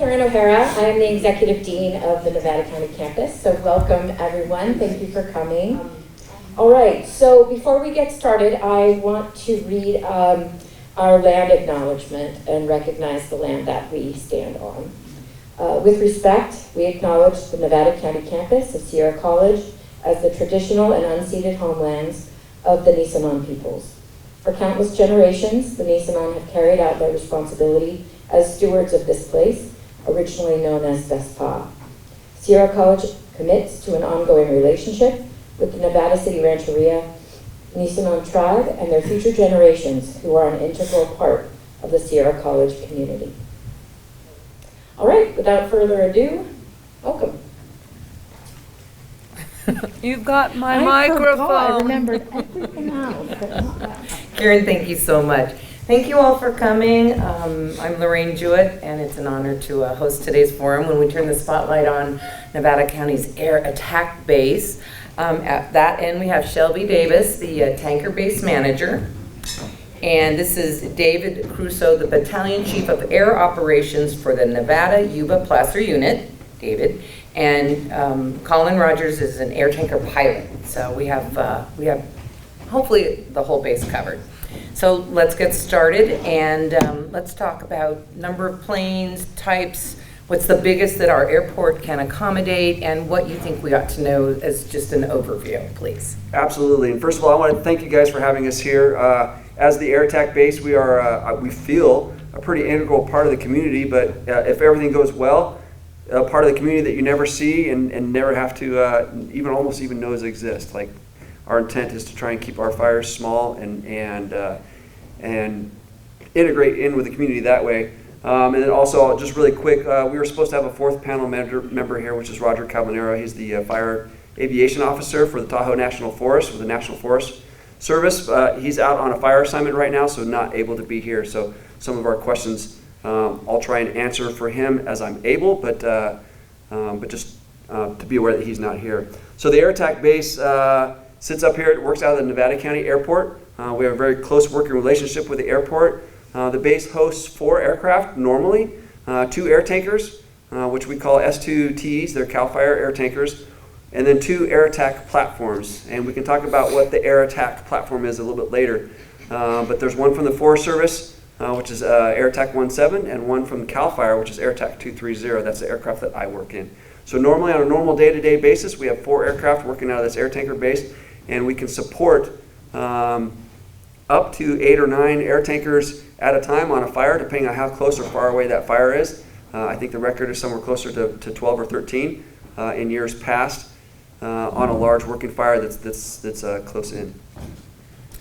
Karen O'Hara. I am the Executive Dean of the Nevada County campus, so welcome everyone. Thank you for coming. All right, so before we get started, I want to read our land acknowledgement and recognize the land that we stand on. With respect, we acknowledge the Nevada County campus of Sierra College as the traditional and unceded homelands of the Nisenan peoples. For countless generations, the Nisenan have carried out their responsibility as stewards of this place, originally known as Vespa. Sierra College commits to an ongoing relationship with the Nevada City Rancheria Nisenan tribe and their future generations who are an integral part of the Sierra College community. All right, without further ado, welcome. You've got my microphone. I remembered everything else, but not that. Karen, thank you so much. Thank you all for coming. I'm Lorraine Jewett, and it's an honor to host today's forum when we turn the spotlight on Nevada County's Air Attack Base. At that end, we have Shelby Davis, the Tanker Base Manager. And this is David Crusoe, the Battalion Chief of Air Operations for the Nevada Yuba Placer Unit, David. And Colin Rogers is an air tanker pilot. So we have hopefully the whole base covered. So let's get started and let's talk about number of planes, types, what's the biggest that our airport can accommodate, and what you think we ought to know as just an overview, please. Absolutely. And first of all, I want to thank you guys for having us here. As the Air Attack Base, we feel a pretty integral part of the community, but if everything goes well, a part of the community that you never see and never have to almost even knows exist. Like, our intent is to try and keep our fires small and integrate in with the community that way. And then also, just really quick, we were supposed to have a fourth panel member here, which is Roger Cabanero. He's the Fire Aviation Officer for the Tahoe National Forest, with the National Forest Service. He's out on a fire assignment right now, so not able to be here. So some of our questions I'll try and answer for him as I'm able, but just to be aware that he's not here. So the Air Attack Base sits up here. It works out of the Nevada County Airport. We have a very close working relationship with the airport. The base hosts 4 aircraft normally, 2 air tankers, which we call S2Ts, they're CAL FIRE air tankers, and then 2 air attack platforms. And we can talk about what the air attack platform is a little bit later. But there's one from the Forest Service, which is Air Attack 17, and one from CAL FIRE, which is Air Attack 230. That's the aircraft that I work in. So normally on a normal day-to-day basis, we have 4 aircraft working out of this air tanker base, and we can support up to 8 or 9 air tankers at a time on a fire, depending on how close or far away that fire is. I think the record is somewhere closer to 12 or 13 in years past on a large working fire that's close in.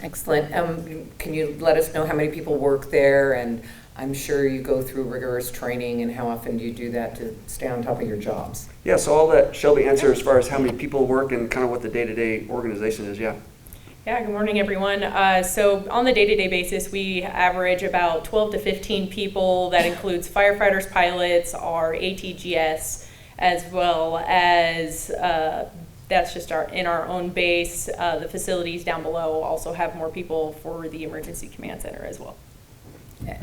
Excellent. Can you let us know how many people work there? And I'm sure you go through rigorous training, and how often do you do that to stay on top of your jobs? Yeah, so I'll let Shelby answer as far as how many people work and kind of what the day-to-day organization is, yeah. Yeah, good morning, everyone. So on the day-to-day basis, we average about 12 to 15 people. That includes firefighters, pilots, our ATGS, as well as that's just in our own base. The facilities down below also have more people for the emergency command center as well.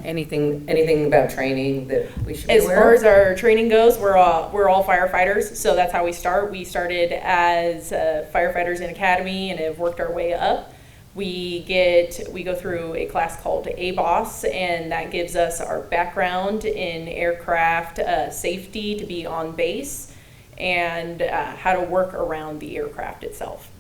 Anything about training that we should be As aware far of? as our training goes, we're all firefighters, so that's how we start. We started as firefighters in academy and have worked our way up. We go through a class called ABOS, and that gives us our background in aircraft safety to be on base, and how to work around the aircraft itself.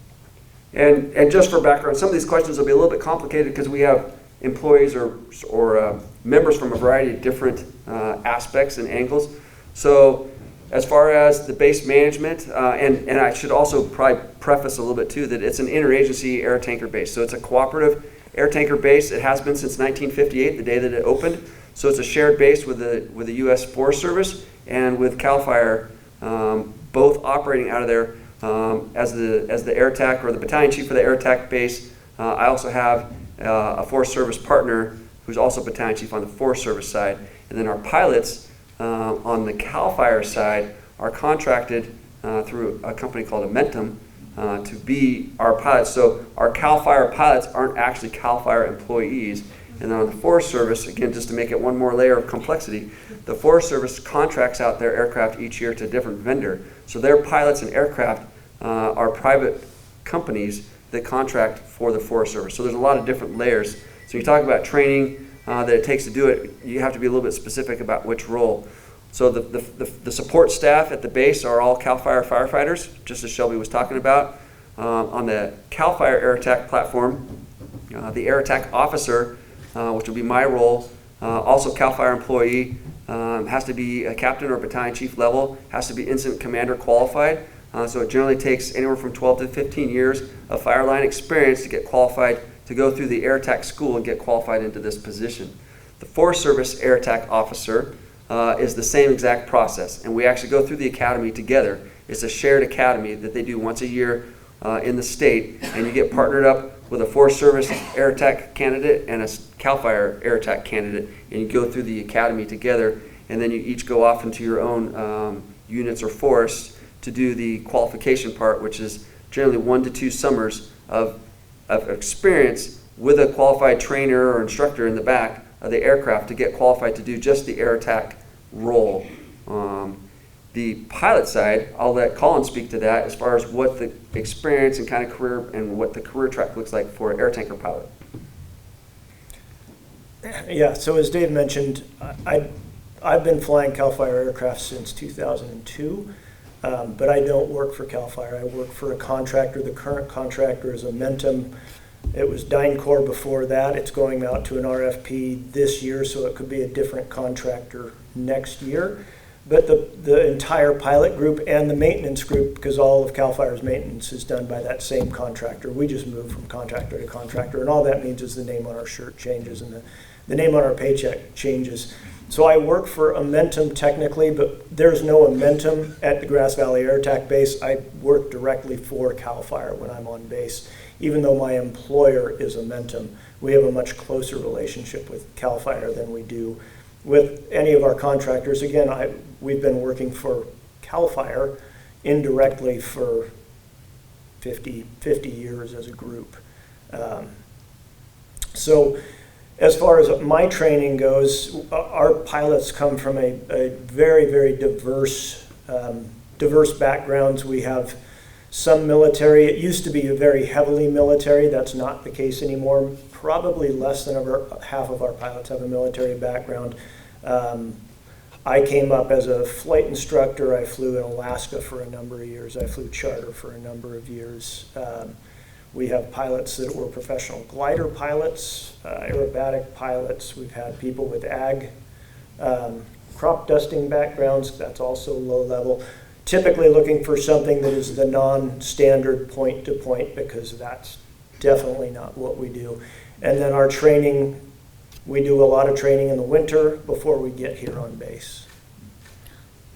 And just for background, some of these questions will be a little bit complicated because we have employees or members from a variety of different aspects and angles. So as far as the base management, and I should also probably preface a little bit too that it's an interagency air tanker base. So it's a cooperative air tanker base. It has been since 1958, the day that it opened. So it's a shared base with the U.S. Forest Service and with CAL FIRE, both operating out of there as the air attack or the battalion chief for the air attack base. I also have a Forest Service partner who's also battalion chief on the Forest Service side, and then our pilots on the CAL FIRE side are contracted through a company called Amentum to be our pilots. So our CAL FIRE pilots aren't actually CAL FIRE employees, And then on the Forest Service, again, just to make it one more layer of complexity, the Forest Service contracts out their aircraft each year to a different vendor. So their pilots and aircraft are private companies that contract for the Forest Service. So there's a lot of different layers. So you talk about training that it takes to do it, you have to be a little bit specific about which role. So the support staff at the base are all CAL FIRE firefighters, just as Shelby was talking about. On the CAL FIRE Air Attack platform, the Air Attack officer, which will be my role, also CAL FIRE employee, has to be a captain or battalion chief level, has to be incident commander qualified. So it generally takes anywhere from 12 to 15 years of fire line experience to get qualified to go through the Air Attack school and get qualified into this position. The Forest Service Air Attack officer is the same exact process, and we actually go through the academy together. It's a shared academy that they do once a year in the state, and you get partnered up with a Forest Service Air Attack candidate and a CAL FIRE Air Attack candidate, and you go through the academy together, and then you each go off into your own units or forests to do the qualification part, which is generally 1 to 2 summers of experience with a qualified trainer or instructor in the back of the aircraft to get qualified to do just the air attack role. The pilot side, I'll let Colin speak to that as far as what the experience and kind of career and what the career track looks like for an air tanker pilot. Yeah, so as Dave mentioned, I've been flying CAL FIRE aircraft since 2002, but I don't work for CAL FIRE. I work for a contractor. The current contractor is Amentum. It was DynCorp before that. It's going out to an RFP this year, so it could be a different contractor next year. But the entire pilot group and the maintenance group, because all of CAL FIRE's maintenance is done by that same contractor. We just move from contractor to contractor, and all that means is the name on our shirt changes and the name on our paycheck changes. So I work for Amentum technically, but there's no Amentum at the Grass Valley Air Attack Base. I work directly for CAL FIRE when I'm on base. Even though my employer is Amentum, we have a much closer relationship with CAL FIRE than we do with any of our contractors. Again, we've been working for CAL FIRE indirectly for 50 years as a group. So as far as my training goes, our pilots come from a very, very diverse backgrounds. We have some military. It used to be a very heavily military. That's not the case anymore. Probably less than half of our pilots have a military background. I came up as a flight instructor. I flew in Alaska for a number of years. I flew charter for a number of years. We have pilots that were professional glider pilots, aerobatic pilots. We've had people with ag, crop dusting backgrounds. That's also low level. Typically looking for something that is the non-standard point-to-point, because that's definitely not what we do. And then our training, we do a lot of training in the winter before we get here on base.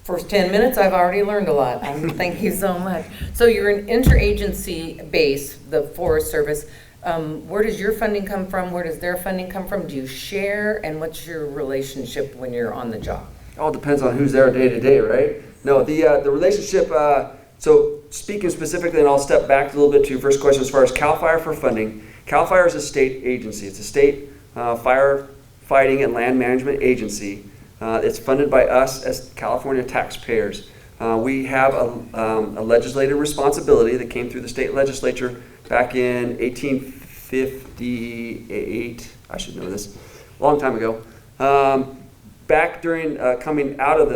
First 10 minutes, I've already learned a lot. Thank you so much. So you're an interagency base, the Forest Service. Where does your funding come from? Where does their funding come from? Do you share? And what's your relationship when you're on the job? All depends on who's there day to day, right? No, the relationship, so speaking specifically, and I'll step back a little bit to your first question as far as CAL FIRE for funding. CAL FIRE is a state agency. It's a state firefighting and land management agency. It's funded by us as California taxpayers. We have a legislative responsibility that came through the state legislature back in 1858. I should know this, a long time ago. Back during coming out of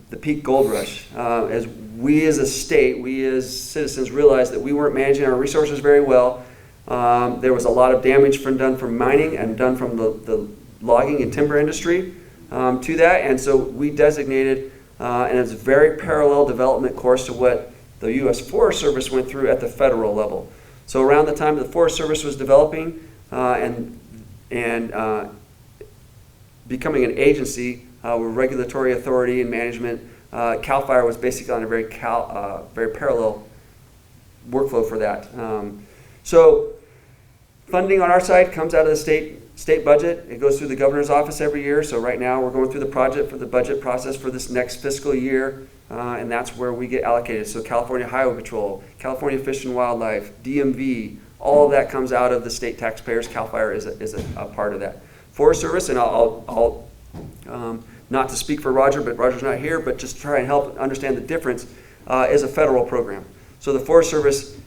the peak gold rush, as we as a state, we as citizens realized that we weren't managing our resources very well. There was a lot of damage done from mining and done from the logging and timber industry to that, and so we designated, and it's a very parallel development course to what the U.S. Forest Service went through at the federal level. So around the time the Forest Service was developing and becoming an agency with regulatory authority and management, CAL FIRE was basically on a very parallel workflow for that. So funding on our side comes out of the state budget. It goes through the governor's office every year. So right now we're going through the project for the budget process for this next fiscal year, and that's where we get allocated. So California Highway Patrol, California Fish and Wildlife, DMV, all of that comes out of the state taxpayers. CAL FIRE is a part of that. Forest Service, and I'll not to speak for Roger, but Roger's not here, but just try and help understand the difference, is a federal program. So the Forest Service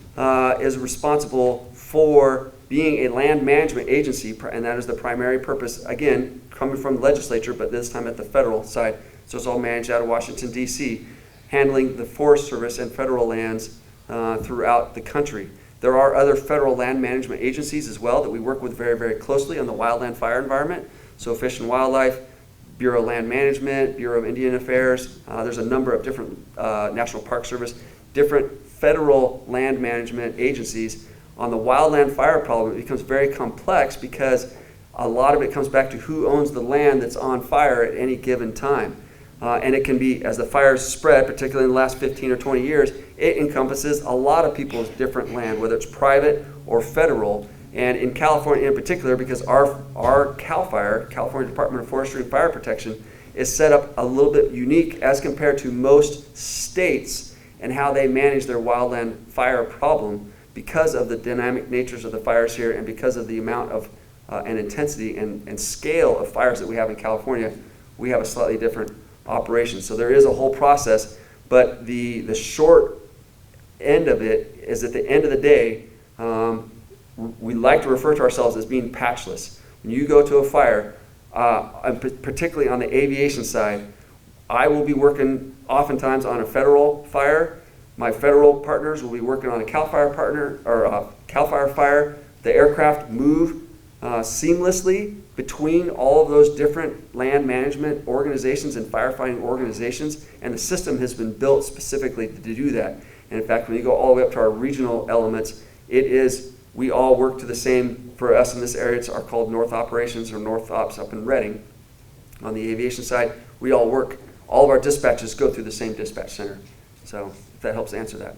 is responsible for being a land management agency, and that is the primary purpose, again, coming from the legislature, but this time at the federal side. So it's all managed out of Washington, D.C., handling the Forest Service and federal lands throughout the country. There are other federal land management agencies as well that we work with very, very closely on the wildland fire environment. So Fish and Wildlife, Bureau of Land Management, Bureau of Indian Affairs. There's a number of different National Park Service, different federal land management agencies. On the wildland fire problem, it becomes very complex because a lot of it comes back to who owns the land that's on fire at any given time. And it can be, as the fires spread, particularly in the last 15 or 20 years, it encompasses a lot of people's different land, whether it's private or federal. And in California in particular, because our CAL FIRE, California Department of Forestry and Fire Protection, is set up a little bit unique as compared to most states and how they manage their wildland fire problem because of the dynamic natures of the fires here and because of the amount of and intensity and scale of fires that we have in California. We have a slightly different operation. So there is a whole process, but the short end of it is at the end of the day, we like to refer to ourselves as being patchless. When you go to a fire, particularly on the aviation side, I will be working oftentimes on a federal fire. My federal partners will be working on a CAL FIRE partner or a CAL FIRE fire. The aircraft move seamlessly between all of those different land management organizations and firefighting organizations, and the system has been built specifically to do that. And in fact, when you go all the way up to our regional elements, we all work to the same. For us in this area, it's called North Operations or North Ops up in Reading. On the aviation side, we all work. All of our dispatches go through the same dispatch center. So if that helps answer that.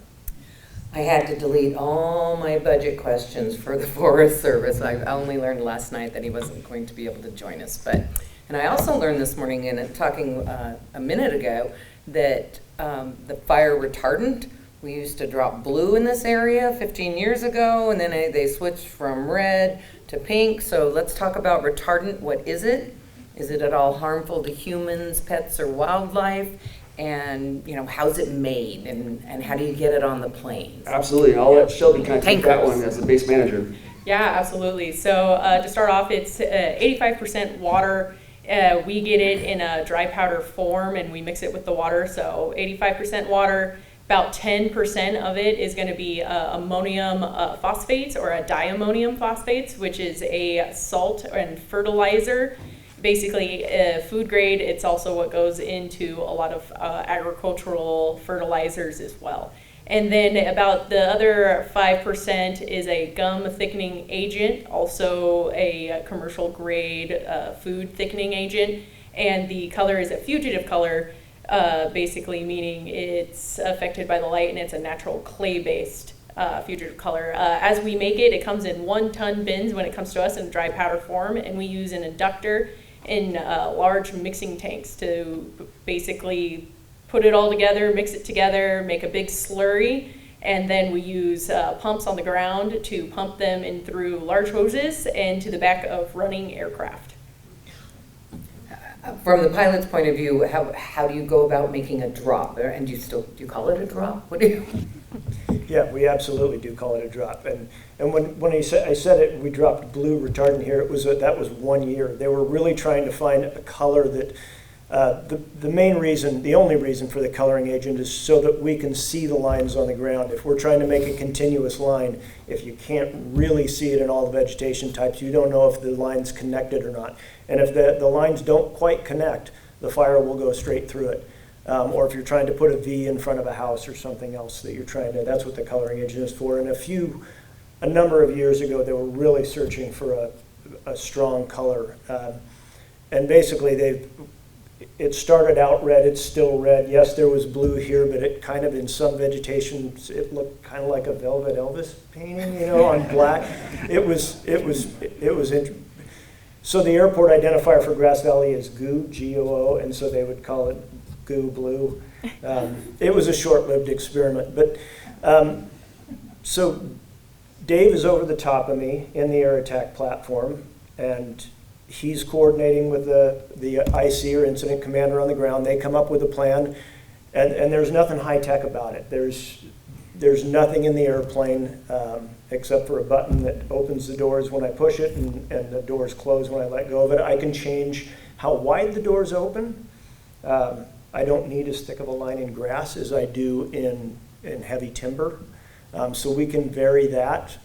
I had to delete all my budget questions for the Forest Service. I only learned last night that he wasn't going to be able to join us. And I also learned this morning in talking a minute ago that the fire retardant, we used to drop blue in this area 15 years ago, and then they switched from red to pink. So let's talk about retardant. What is it? Is it at all harmful to humans, pets, or wildlife? And how's it made, and how do you get it on the planes? Absolutely. I'll let Shelby kind of take that one as the base manager. Yeah, absolutely. So to start off, it's 85% water. We get it in a dry powder form, and we mix it with the water. So 85% water. About 10% of it is going to be ammonium phosphates or a diammonium phosphates, which is a salt and fertilizer. Basically, food grade. It's also what goes into a lot of agricultural fertilizers as well. And then about the other 5% is a gum thickening agent, also a commercial grade food thickening agent. And the color is a fugitive color, basically meaning it's affected by the light, and it's a natural clay-based fugitive color. As we make it, it comes in 1-ton bins when it comes to us in dry powder form, and we use an inductor in large mixing tanks to basically put it all together, mix it together, make a big slurry, and then we use pumps on the ground to pump them in through large hoses and to the back of running aircraft. From the pilot's point of view, how do you go about making a drop? And do you call it a drop? What do you? Yeah, we absolutely do call it a drop. And when I said it, we dropped blue retardant here. That was 1 year. They were really trying to find a color that the only reason for the coloring agent is so that we can see the lines on the ground. If we're trying to make a continuous line, if you can't really see it in all the vegetation types, you don't know if the line's connected or not. And if the lines don't quite connect, the fire will go straight through it. Or if you're trying to put a V in front of a house or something else that you're trying to, that's what the coloring agent is for. And a number of years ago, they were really searching for a strong color. And basically it started out red, it's still red. Yes, there was blue here, but it kind of, in some vegetation, it looked kind of like a Velvet Elvis painting, on black. It was interesting. So the airport identifier for Grass Valley is GOO, G-O-O, and so they would call it GOO Blue. It was a short-lived experiment. But so Dave is over the top of me in the air attack platform, and he's coordinating with the IC or incident commander on the ground. They come up with a plan, and there's nothing high-tech about it. There's nothing in the airplane except for a button that opens the doors when I push it, and the doors close when I let go of it. I can change how wide the doors open. I don't need as thick of a line in grass as I do in heavy timber. So we can vary that.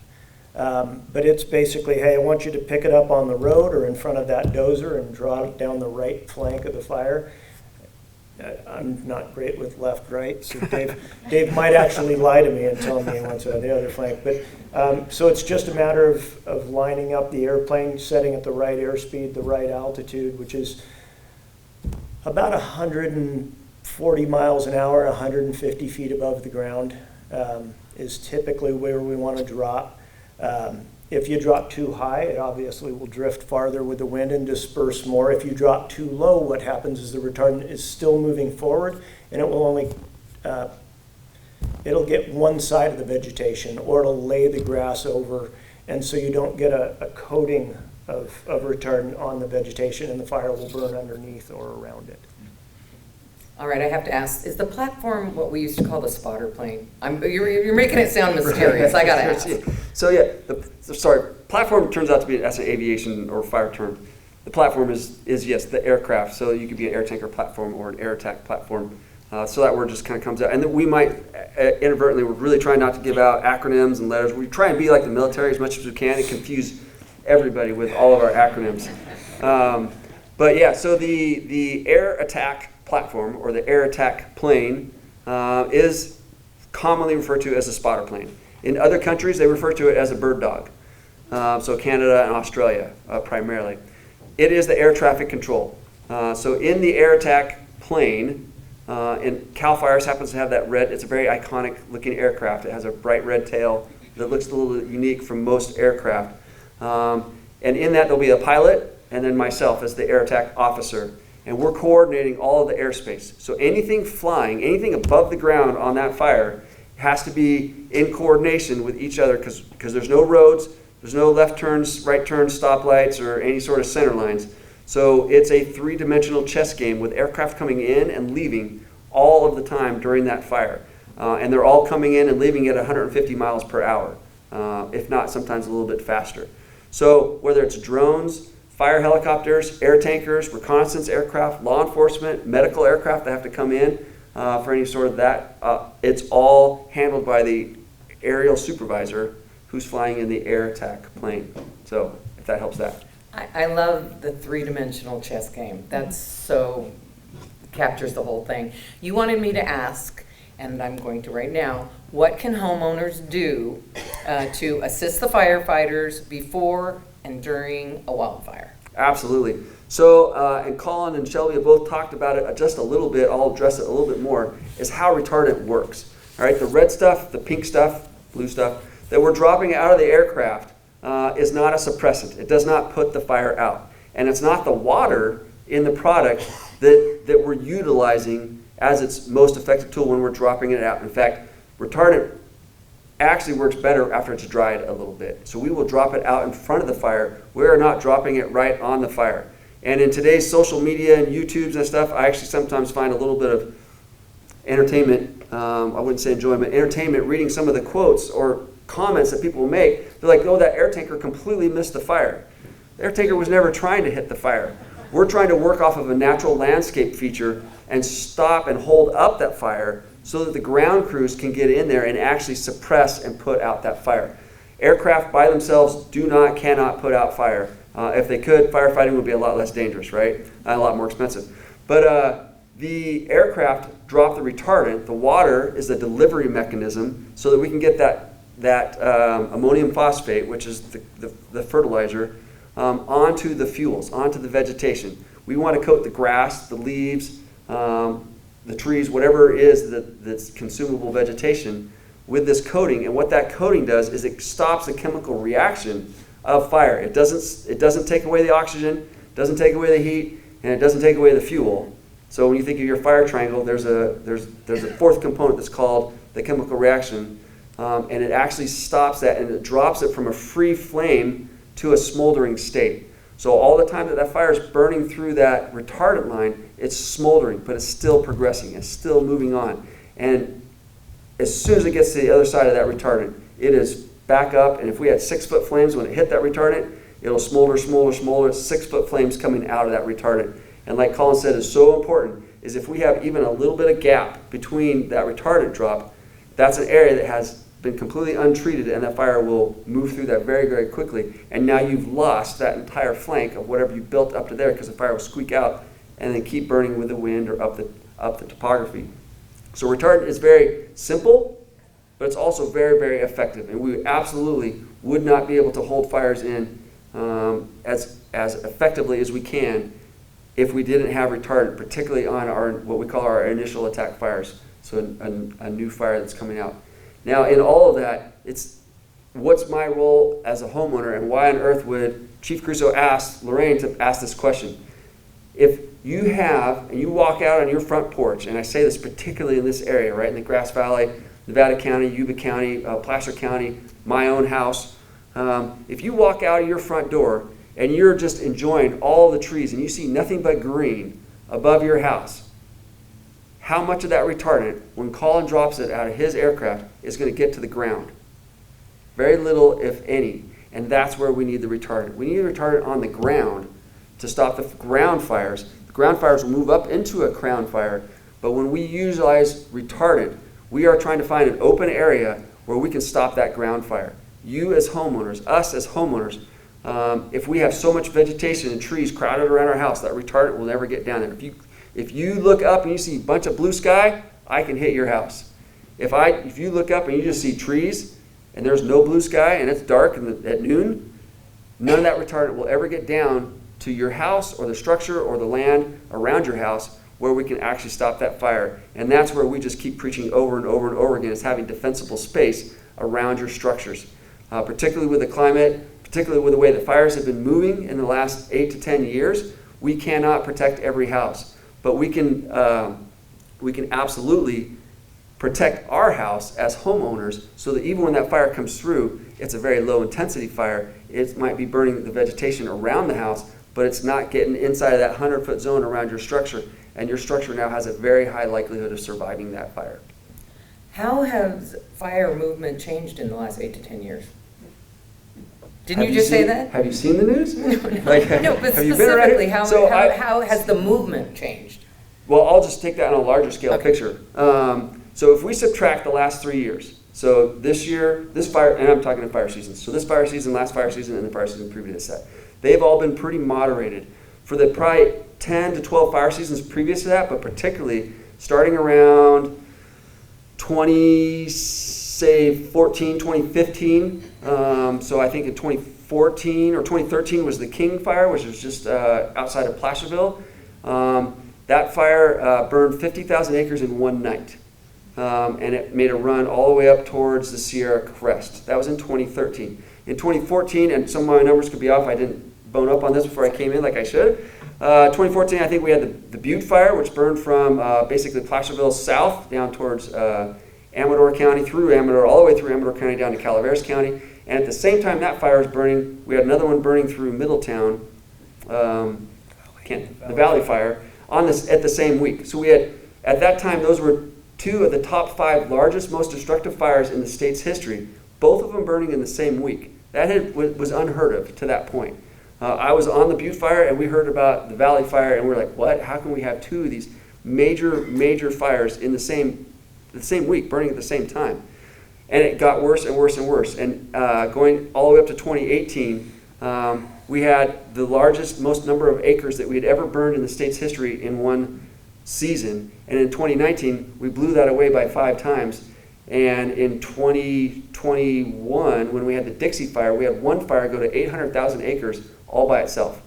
But it's basically, hey, I want you to pick it up on the road or in front of that dozer and draw it down the right flank of the fire. I'm not great with left-right, so Dave might actually lie to me and tell me he wants it on the other flank. But so it's just a matter of lining up the airplane, setting at the right airspeed, the right altitude, which is about 140 miles an hour, 150 feet above the ground, is typically where we want to drop. If you drop too high, it obviously will drift farther with the wind and disperse more. If you drop too low, what happens is the retardant is still moving forward, and it will only, it'll get one side of the vegetation, or it'll lay the grass over, and so you don't get a coating of retardant on the vegetation, and the fire will burn underneath or around it. All right, I have to ask, is the platform what we used to call the spotter plane? You're making it sound mysterious, I gotta ask. So yeah, platform turns out to be, that's an aviation or fire term. The platform is yes, the aircraft, so you could be an air tanker platform or an air attack platform. So that word just kind of comes out. And then we might inadvertently, we're really trying not to give out acronyms and letters. We try and be like the military as much as we can and confuse everybody with all of our acronyms. But yeah, so the air attack platform or the air attack plane is commonly referred to as a spotter plane. In other countries, they refer to it as a bird dog. So Canada and Australia primarily. It is the air traffic control. So in the air attack plane, and CAL FIRES happens to have that red, it's a very iconic looking aircraft. It has a bright red tail that looks a little unique from most aircraft. And in that there'll be a pilot and then myself as the air attack officer. And we're coordinating all of the airspace. So anything flying, anything above the ground on that fire has to be in coordination with each other because there's no roads, there's no left turns, right turns, stoplights, or any sort of center lines. So it's a three-dimensional chess game with aircraft coming in and leaving all of the time during that fire. And they're all coming in and leaving at 150 miles per hour, if not sometimes a little bit faster. So whether it's drones, fire helicopters, air tankers, reconnaissance aircraft, law enforcement, medical aircraft that have to come in for any sort of that, it's all handled by the aerial supervisor who's flying in the air attack plane. So if that helps that. I love the three-dimensional chess game. That's so captures the whole thing. You wanted me to ask, and I'm going to right now, what can homeowners do to assist the firefighters before and during a wildfire? Absolutely. So, and Colin and Shelby have both talked about it just a little bit. I'll address it a little bit more, is how retardant works. All right, the red stuff, the pink stuff, blue stuff, that we're dropping out of the aircraft is not a suppressant. It does not put the fire out. And it's not the water in the product that we're utilizing as its most effective tool when we're dropping it out. In fact, retardant actually works better after it's dried a little bit. So we will drop it out in front of the fire. We are not dropping it right on the fire. And in today's social media and YouTubes and stuff, I actually sometimes find a little bit of entertainment, I wouldn't say enjoyment, entertainment reading some of the quotes or comments that people make. They're like, oh, that air tanker completely missed the fire. The air tanker was never trying to hit the fire. We're trying to work off of a natural landscape feature and stop and hold up that fire so that the ground crews can get in there and actually suppress and put out that fire. Aircraft by themselves cannot put out fire. If they could, firefighting would be a lot less dangerous, right? A lot more expensive. But the aircraft drop the retardant. The water is the delivery mechanism so that we can get that ammonium phosphate, which is the fertilizer, onto the fuels, onto the vegetation. We want to coat the grass, the leaves, the trees, whatever it is that's consumable vegetation with this coating. And what that coating does is it stops the chemical reaction of fire. It doesn't take away the oxygen, doesn't take away the heat, and it doesn't take away the fuel. So when you think of your fire triangle, there's a fourth component that's called the chemical reaction, and it actually stops that and it drops it from a free flame to a smoldering state. So all the time that that fire is burning through that retardant line, it's smoldering, but it's still progressing. It's still moving on. And as soon as it gets to the other side of that retardant, it is back up. And if we had 6-foot flames, when it hit that retardant, it'll smolder, smolder, smolder. 6-foot flames coming out of that retardant. And like Colin said, is so important, is if we have even a little bit of gap between that retardant drop, that's an area that has been completely untreated, and that fire will move through that very, very quickly. And now you've lost that entire flank of whatever you built up to there, because the fire will squeak out and then keep burning with the wind or up the topography. So retardant is very simple, but it's also very, very effective. And we absolutely would not be able to hold fires in as effectively as we can if we didn't have retardant, particularly on our what we call our initial attack fires. So a new fire that's coming out. Now, in all of that, it's what's my role as a homeowner, and why on earth would Chief Crusoe ask Lorraine to ask this question? If you have, and you walk out on your front porch, and I say this particularly in this area, right in the Grass Valley, Nevada County, Yuba County, Placer County, my own house, if you walk out of your front door and you're just enjoying all the trees and you see nothing but green above your house, how much of that retardant, when Colin drops it out of his aircraft, is going to get to the ground? Very little, if any. And that's where we need the retardant. We need the retardant on the ground to stop the ground fires. The ground fires will move up into a crown fire, but when we utilize retardant, we are trying to find an open area where we can stop that ground fire. You as homeowners, us as homeowners, if we have so much vegetation and trees crowded around our house, that retardant will never get down there. If you look up and you see a bunch of blue sky, I can hit your house. If you look up and you just see trees and there's no blue sky and it's dark at noon, none of that retardant will ever get down to your house or the structure or the land around your house where we can actually stop that fire. And that's where we just keep preaching over and over and over again, is having defensible space around your structures. Particularly with the climate, particularly with the way the fires have been moving in the last 8 to 10 years, we cannot protect every house. But we can absolutely protect our house as homeowners, so that even when that fire comes through, it's a very low intensity fire. It might be burning the vegetation around the house, but it's not getting inside of that 100-foot zone around your structure. And your structure now has a very high likelihood of surviving that fire. How has fire movement changed in the last 8 to 10 years? Didn't you just say that? Have you seen the news? No, but have you been around specifically, here? how has the movement changed? Well, I'll just take that on a larger scale picture. So if we subtract the last 3 years, so this year, this fire, and I'm talking in fire seasons, so this fire season, last fire season, and the fire season previous to that, they've all been pretty moderated. For the probably 10 to 12 fire seasons previous to that, but particularly starting around 2015, so I think in 2014 or 2013 was the King Fire, which was just outside of Placerville. That fire burned 50,000 acres in one night, and it made a run all the way up towards the Sierra Crest. That was in 2013. In 2014, and some of my numbers could be off, I didn't bone up on this before I came in like I should. 2014, I think we had the Butte Fire, which burned from basically Placerville south down towards Amador County, through Amador, all the way through Amador County down to Calaveras County. And at the same time that fire was burning, we had another one burning through Middletown, the Valley Fire, at the same week. So we had, at that time, those were two of the top 5 largest, most destructive fires in the state's history, both of them burning in the same week. That was unheard of to that point. I was on the Butte Fire, and we heard about the Valley Fire, and we're like, what? How can we have 2 of these major fires in the same week, burning at the same time? And it got worse and worse and worse. And going all the way up to 2018, we had the largest, most number of acres that we had ever burned in the state's history in one season. And in 2019, we blew that away by 5 times. And in 2021, when we had the Dixie Fire, we had one fire go to 800,000 acres all by itself.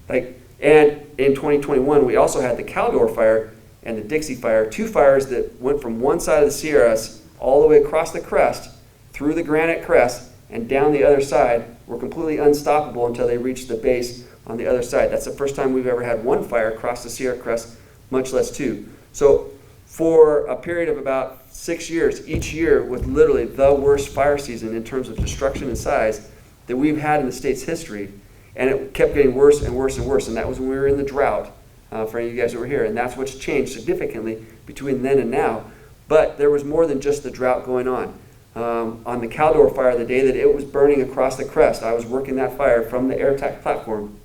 And in 2021, we also had the Caldor Fire and the Dixie Fire, 2 fires that went from one side of the Sierras all the way across the crest, through the granite crest, and down the other side, were completely unstoppable until they reached the base on the other side. That's the first time we've ever had one fire cross the Sierra Crest, much less 2. So for a period of about 6 years, each year with literally the worst fire season in terms of destruction and size that we've had in the state's history. And it kept getting worse and worse and worse. And that was when we were in the drought, for any of you guys that were here. And that's what's changed significantly between then and now. But there was more than just the drought going on. On the Caldor fire, the day that it was burning across the crest, I was working that fire from the air-attack platform.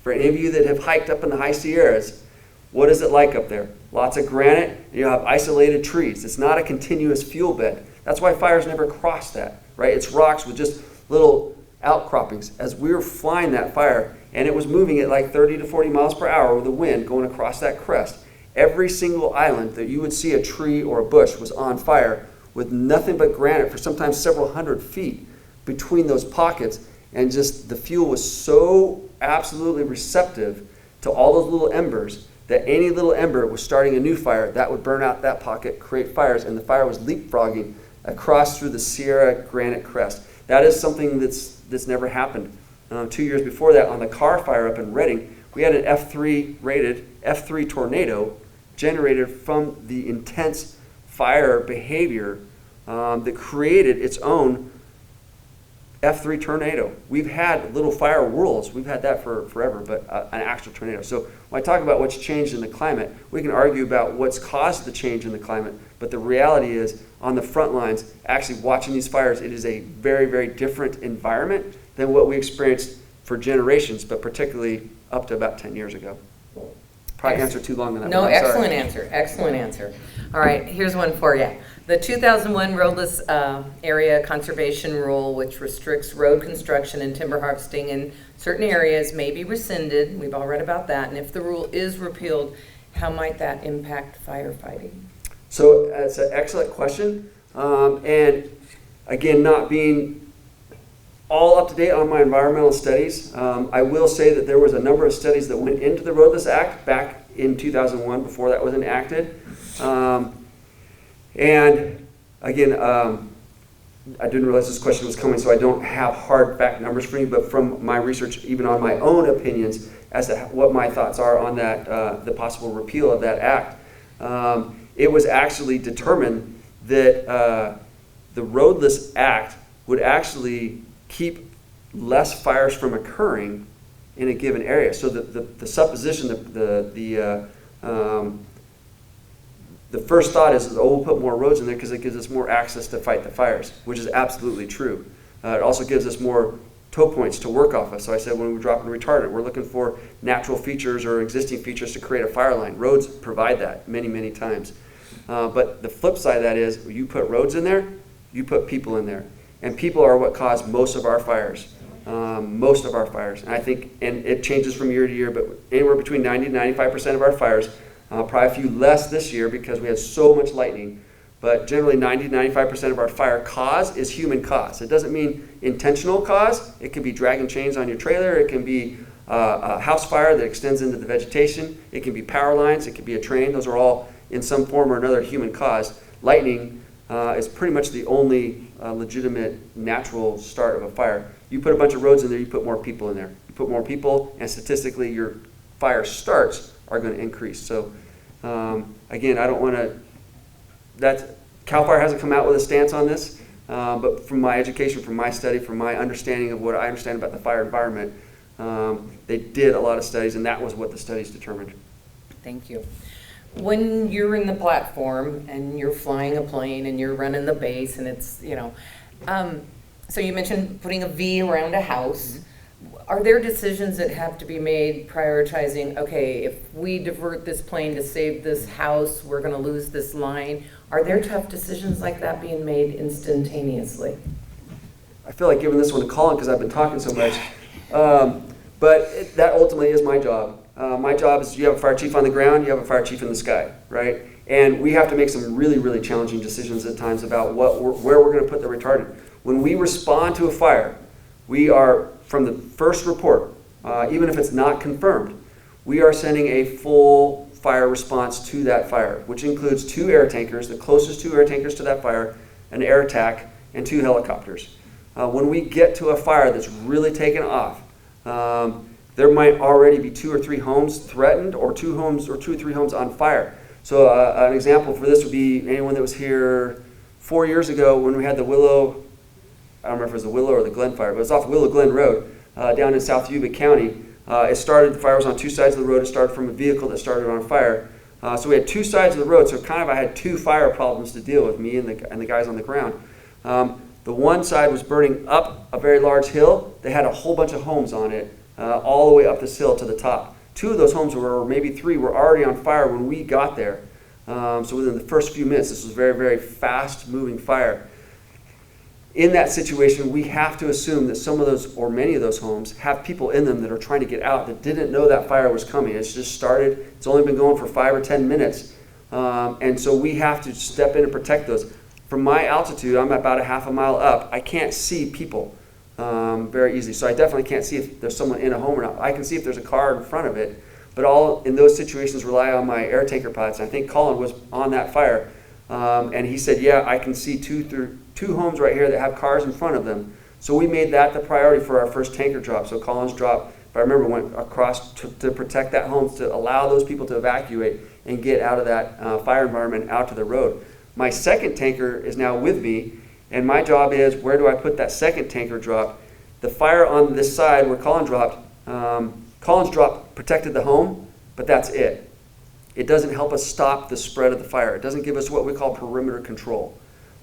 For any of you that have hiked up in the high Sierras, what is it like up there? Lots of granite, and you have isolated trees. It's not a continuous fuel bed. That's why fires never cross that, right? It's rocks with just little outcroppings. As we were flying that fire, and it was moving at like 30 to 40 miles per hour with the wind going across that crest, every single island that you would see a tree or a bush was on fire with nothing but granite for sometimes several hundred feet between those pockets. And just the fuel was so absolutely receptive to all those little embers that any little ember was starting a new fire that would burn out that pocket, create fires, and the fire was leapfrogging across through the Sierra granite crest. That is something that's never happened. 2 years before that, on the Carr fire up in Redding, we had an F3 rated F3 tornado generated from the intense fire behavior that created its own F3 tornado. We've had little fire whirls. We've had that for forever, but an actual tornado. So when I talk about what's changed in the climate, we can argue about what's caused the change in the climate, but the reality is on the front lines, actually watching these fires, it is a very, very different environment than what we experienced for generations, but particularly up to about 10 years ago. Probably answered too long on that. No, one. excellent answer. Excellent answer. All right, here's one for you. The 2001 roadless area conservation rule, which restricts road construction and timber harvesting in certain areas, may be rescinded. We've all read about that. And if the rule is repealed, how might that impact firefighting? So that's an excellent question. And again, not being all up to date on my environmental studies, I will say that there was a number of studies that went into the Roadless Act back in 2001 before that was enacted. And again, I didn't realize this question was coming, so I don't have hard fact numbers for you, but from my research, even on my own opinions as to what my thoughts are on that, the possible repeal of that act, it was actually determined that the Roadless Act would actually keep less fires from occurring in a given area. So the supposition, the first thought is, oh, we'll put more roads in there because it gives us more access to fight the fires, which is absolutely true. It also gives us more tow points to work off of. So I said when we drop in retardant, we're looking for natural features or existing features to create a fire line. Roads provide that many, many times. But the flip side of that is, you put roads in there, you put people in there. And people are what cause most of our fires. Most of our fires. And I think, and it changes from year to year, but anywhere between 90 to 95% of our fires, probably a few less this year because we had so much lightning, but generally 90 to 95% of our fire cause is human cause. It doesn't mean intentional cause. It can be dragging chains on your trailer. It can be a house fire that extends into the vegetation. It can be power lines. It can be a train. Those are all in some form or another human cause. Lightning is pretty much the only legitimate natural start of a fire. You put a bunch of roads in there, you put more people in there. You put more people, and statistically your fire starts are going to increase. So again, I don't want to, CAL FIRE hasn't come out with a stance on this, but from my education, from my study, from my understanding of what I understand about the fire environment, they did a lot of studies, and that was what the studies determined. Thank you. When you're in the platform and you're flying a plane and you're running the base and it's, so you mentioned putting a V around a house. Are there decisions that have to be made prioritizing, okay, if we divert this plane to save this house, we're going to lose this line? Are there tough decisions like that being made instantaneously? I feel like giving this one to Colin because I've been talking so much. But that ultimately is my job. My job is you have a fire chief on the ground, you have a fire chief in the sky, right? And we have to make some really, really challenging decisions at times about where we're going to put the retardant. When we respond to a fire, we are, from the first report, even if it's not confirmed, we are sending a full fire response to that fire, which includes 2 air tankers, the closest 2 air tankers to that fire, an air attack, and 2 helicopters. When we get to a fire that's really taken off, there might already be 2 or 3 homes threatened, or 2 or 3 homes on fire. So an example for this would be anyone that was here 4 years ago when we had the Willow, I don't remember if it was the Willow or the Glen fire, but it was off Willow Glen Road. down in South Yuba County. The fire was on two sides of the road. It started from a vehicle that started on fire. So we had two sides of the road, so I had two fire problems to deal with, me and the guys on the ground. The one side was burning up a very large hill that had a whole bunch of homes on it, all the way up this hill to the top. Two of those homes, or maybe three, were already on fire when we got there. So within the first few minutes, this was very, very fast-moving fire. In that situation, we have to assume that some of those, or many of those homes, have people in them that are trying to get out that didn't know that fire was coming. It's just started. It's only been going for 5 or 10 minutes. And so we have to step in and protect those. From my altitude, I'm about a half a mile up. I can't see people very easily. So I definitely can't see if there's someone in a home or not. I can see if there's a car in front of it. But all in those situations rely on my air tanker pilots. And I think Colin was on that fire. And he said, yeah, I can see two homes right here that have cars in front of them. So we made that the priority for our first tanker drop. So Colin's drop, if I remember, went across to protect that home, to allow those people to evacuate and get out of that fire environment out to the road. My second tanker is now with me, and my job is, where do I put that second tanker drop? The fire on this side where Colin's drop protected the home, but that's it. It doesn't help us stop the spread of the fire. It doesn't give us what we call perimeter control.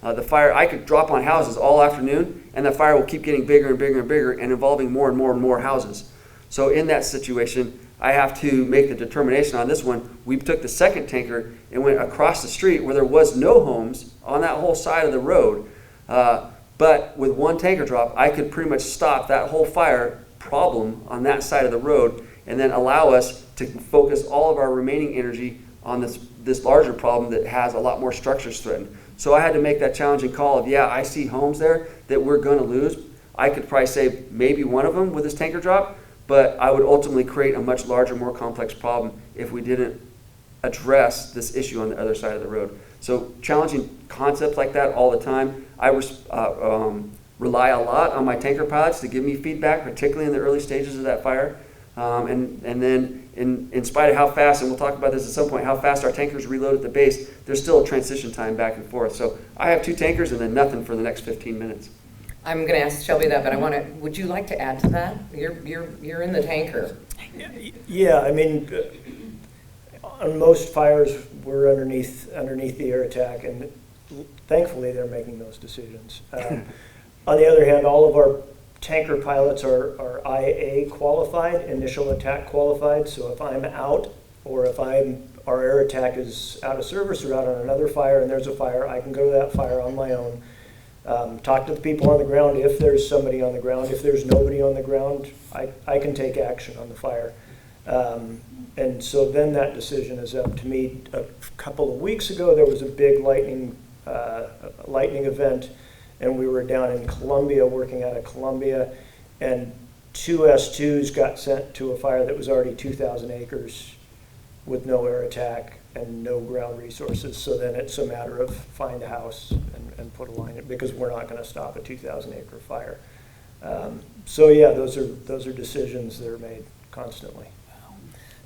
The fire, I could drop on houses all afternoon, and the fire will keep getting bigger and bigger and bigger and involving more and more and more houses. So in that situation, I have to make the determination on this one. We took the second tanker and went across the street where there was no homes on that whole side of the road. But with one tanker drop, I could pretty much stop that whole fire problem on that side of the road and then allow us to focus all of our remaining energy on this larger problem that has a lot more structures threatened. So I had to make that challenging call of, yeah, I see homes there that we're going to lose. I could probably save maybe one of them with this tanker drop, but I would ultimately create a much larger, more complex problem if we didn't address this issue on the other side of the road. So challenging concepts like that all the time. I rely a lot on my tanker pilots to give me feedback, particularly in the early stages of that fire. And then in spite of how fast, and we'll talk about this at some point, how fast our tankers reload at the base, there's still a transition time back and forth. So I have two tankers and then nothing for the next 15 minutes. I'm going to ask Shelby that, but would you like to add to that? You're in the tanker. Yeah, I mean, on most fires, we're underneath the air attack, and thankfully they're making those decisions. On the other hand, all of our tanker pilots are IA qualified, initial attack qualified, so if I'm out or if our air attack is out of service or out on another fire and there's a fire, I can go to that fire on my own. Talk to the people on the ground if there's somebody on the ground. If there's nobody on the ground, I can take action on the fire. And so then that decision is up to me. A couple of weeks ago, there was a big lightning event, and we were down in Columbia, working out of Columbia, and 2 S2s got sent to a fire that was already 2,000 acres with no air attack and no ground resources. So then it's a matter of find a house and put a line in, because we're not going to stop a 2,000 acre fire. So yeah, those are decisions that are made constantly.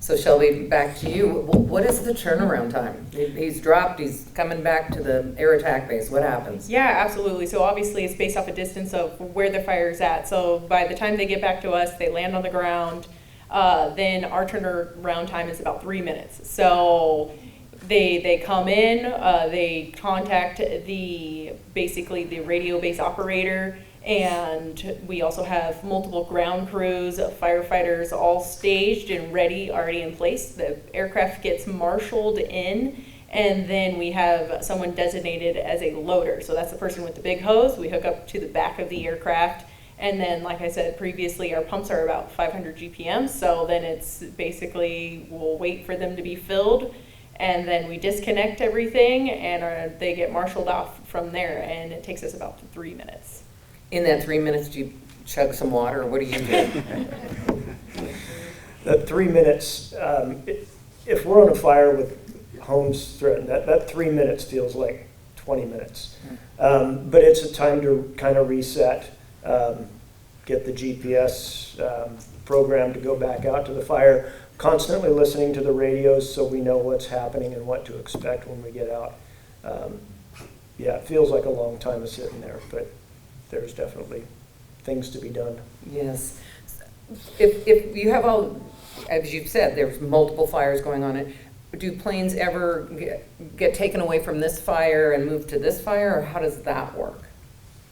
So Shelby, back to you. What is the turnaround time? He's dropped, he's coming back to the air attack base. What happens? Yeah, absolutely. So obviously it's based off a distance of where the fire's at. So by the time they get back to us, they land on the ground, then our turnaround time is about 3 minutes. So they come in, they contact basically the radio base operator, and we also have multiple ground crews, firefighters all staged and ready, already in place. The aircraft gets marshaled in, and then we have someone designated as a loader. So that's the person with the big hose. We hook up to the back of the aircraft, and then, like I said previously, our pumps are about 500 GPM, so then it's basically, we'll wait for them to be filled, and then we disconnect everything, and they get marshaled off from there, and it takes us about 3 minutes. In that 3 minutes, do you chug some water, or what do you do? That 3 minutes, if we're on a fire with homes threatened, that 3 minutes feels like 20 minutes. But it's a time to kind of reset, get the GPS program to go back out to the fire, constantly listening to the radios so we know what's happening and what to expect when we get out. Yeah, it feels like a long time of sitting there, but there's definitely things to be done. Yes. if you have all, as you've said, there's multiple fires going on, do planes ever get taken away from this fire and moved to this fire, or how does that work?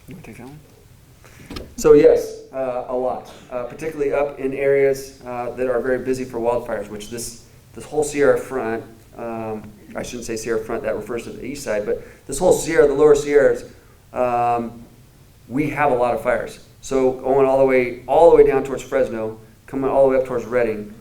You want to take that one? So yes, a lot, particularly up in areas that are very busy for wildfires, which this whole Sierra front, I shouldn't say Sierra front, that refers to the east side, but this whole Sierra, the lower Sierras, we have a lot of fires. So going all the way down towards Fresno, coming all the way up towards Redding,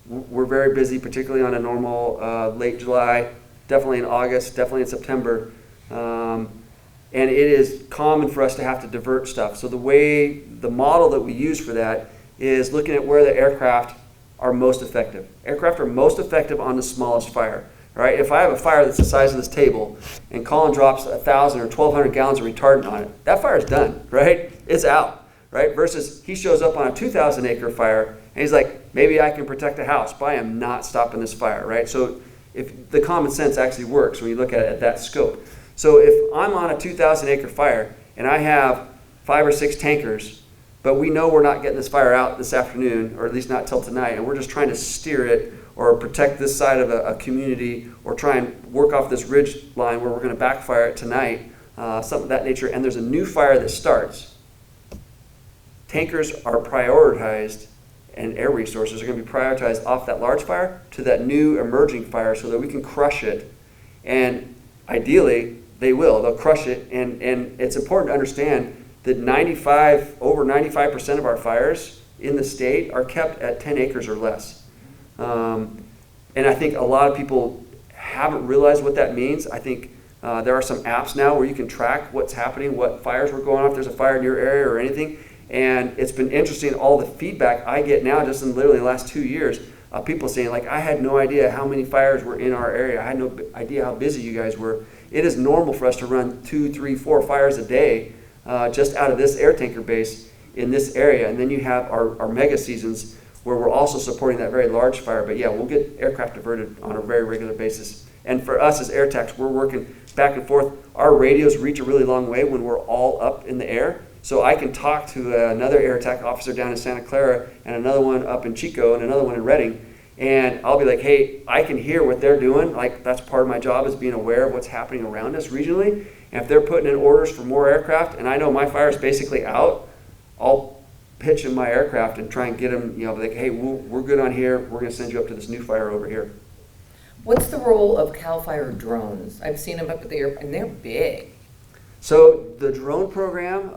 we're very busy, particularly on a normal late July, definitely in August, definitely in September. And it is common for us to have to divert stuff. So the model that we use for that is looking at where the aircraft are most effective. Aircraft are most effective on the smallest fire, right? If I have a fire that's the size of this table and Colin drops 1,000 or 1,200 gallons of retardant on it, that fire's done, right? It's out, right? Versus he shows up on a 2,000 acre fire and he's like, maybe I can protect a house, but I am not stopping this fire, right? So if the common sense actually works when you look at it at that scope. So if I'm on a 2,000 acre fire and I have 5 or 6 tankers, but we know we're not getting this fire out this afternoon, or at least not till tonight, and we're just trying to steer it or protect this side of a community or try and work off this ridge line where we're going to backfire it tonight, something of that nature, and there's a new fire that starts, tankers are prioritized and air resources are going to be prioritized off that large fire to that new emerging fire so that we can crush it. And ideally, they'll crush it. And it's important to understand that over 95% of our fires in the state are kept at 10 acres or less. And I think a lot of people haven't realized what that means. I think there are some apps now where you can track what's happening, what fires were going on, if there's a fire in your area or anything. And it's been interesting, all the feedback I get now just in literally the last 2 years, people saying, like, I had no idea how many fires were in our area. I had no idea how busy you guys were. It is normal for us to run 2, 3, 4 fires a day just out of this air tanker base in this area. And then you have our mega seasons where we're also supporting that very large fire. But yeah, we'll get aircraft diverted on a very regular basis. And for us as air techs, we're working back and forth. Our radios reach a really long way when we're all up in the air. So I can talk to another air attack officer down in Santa Clara and another one up in Chico and another one in Redding. And I'll be like, hey, I can hear what they're doing. Like, that's part of my job, is being aware of what's happening around us regionally. And if they're putting in orders for more aircraft and I know my fire is basically out, I'll pitch in my aircraft and try and get them, like, hey, we're good on here. We're going to send you up to this new fire over here. What's the role of CAL FIRE drones? I've seen them up at the air, and they're big. So the drone program,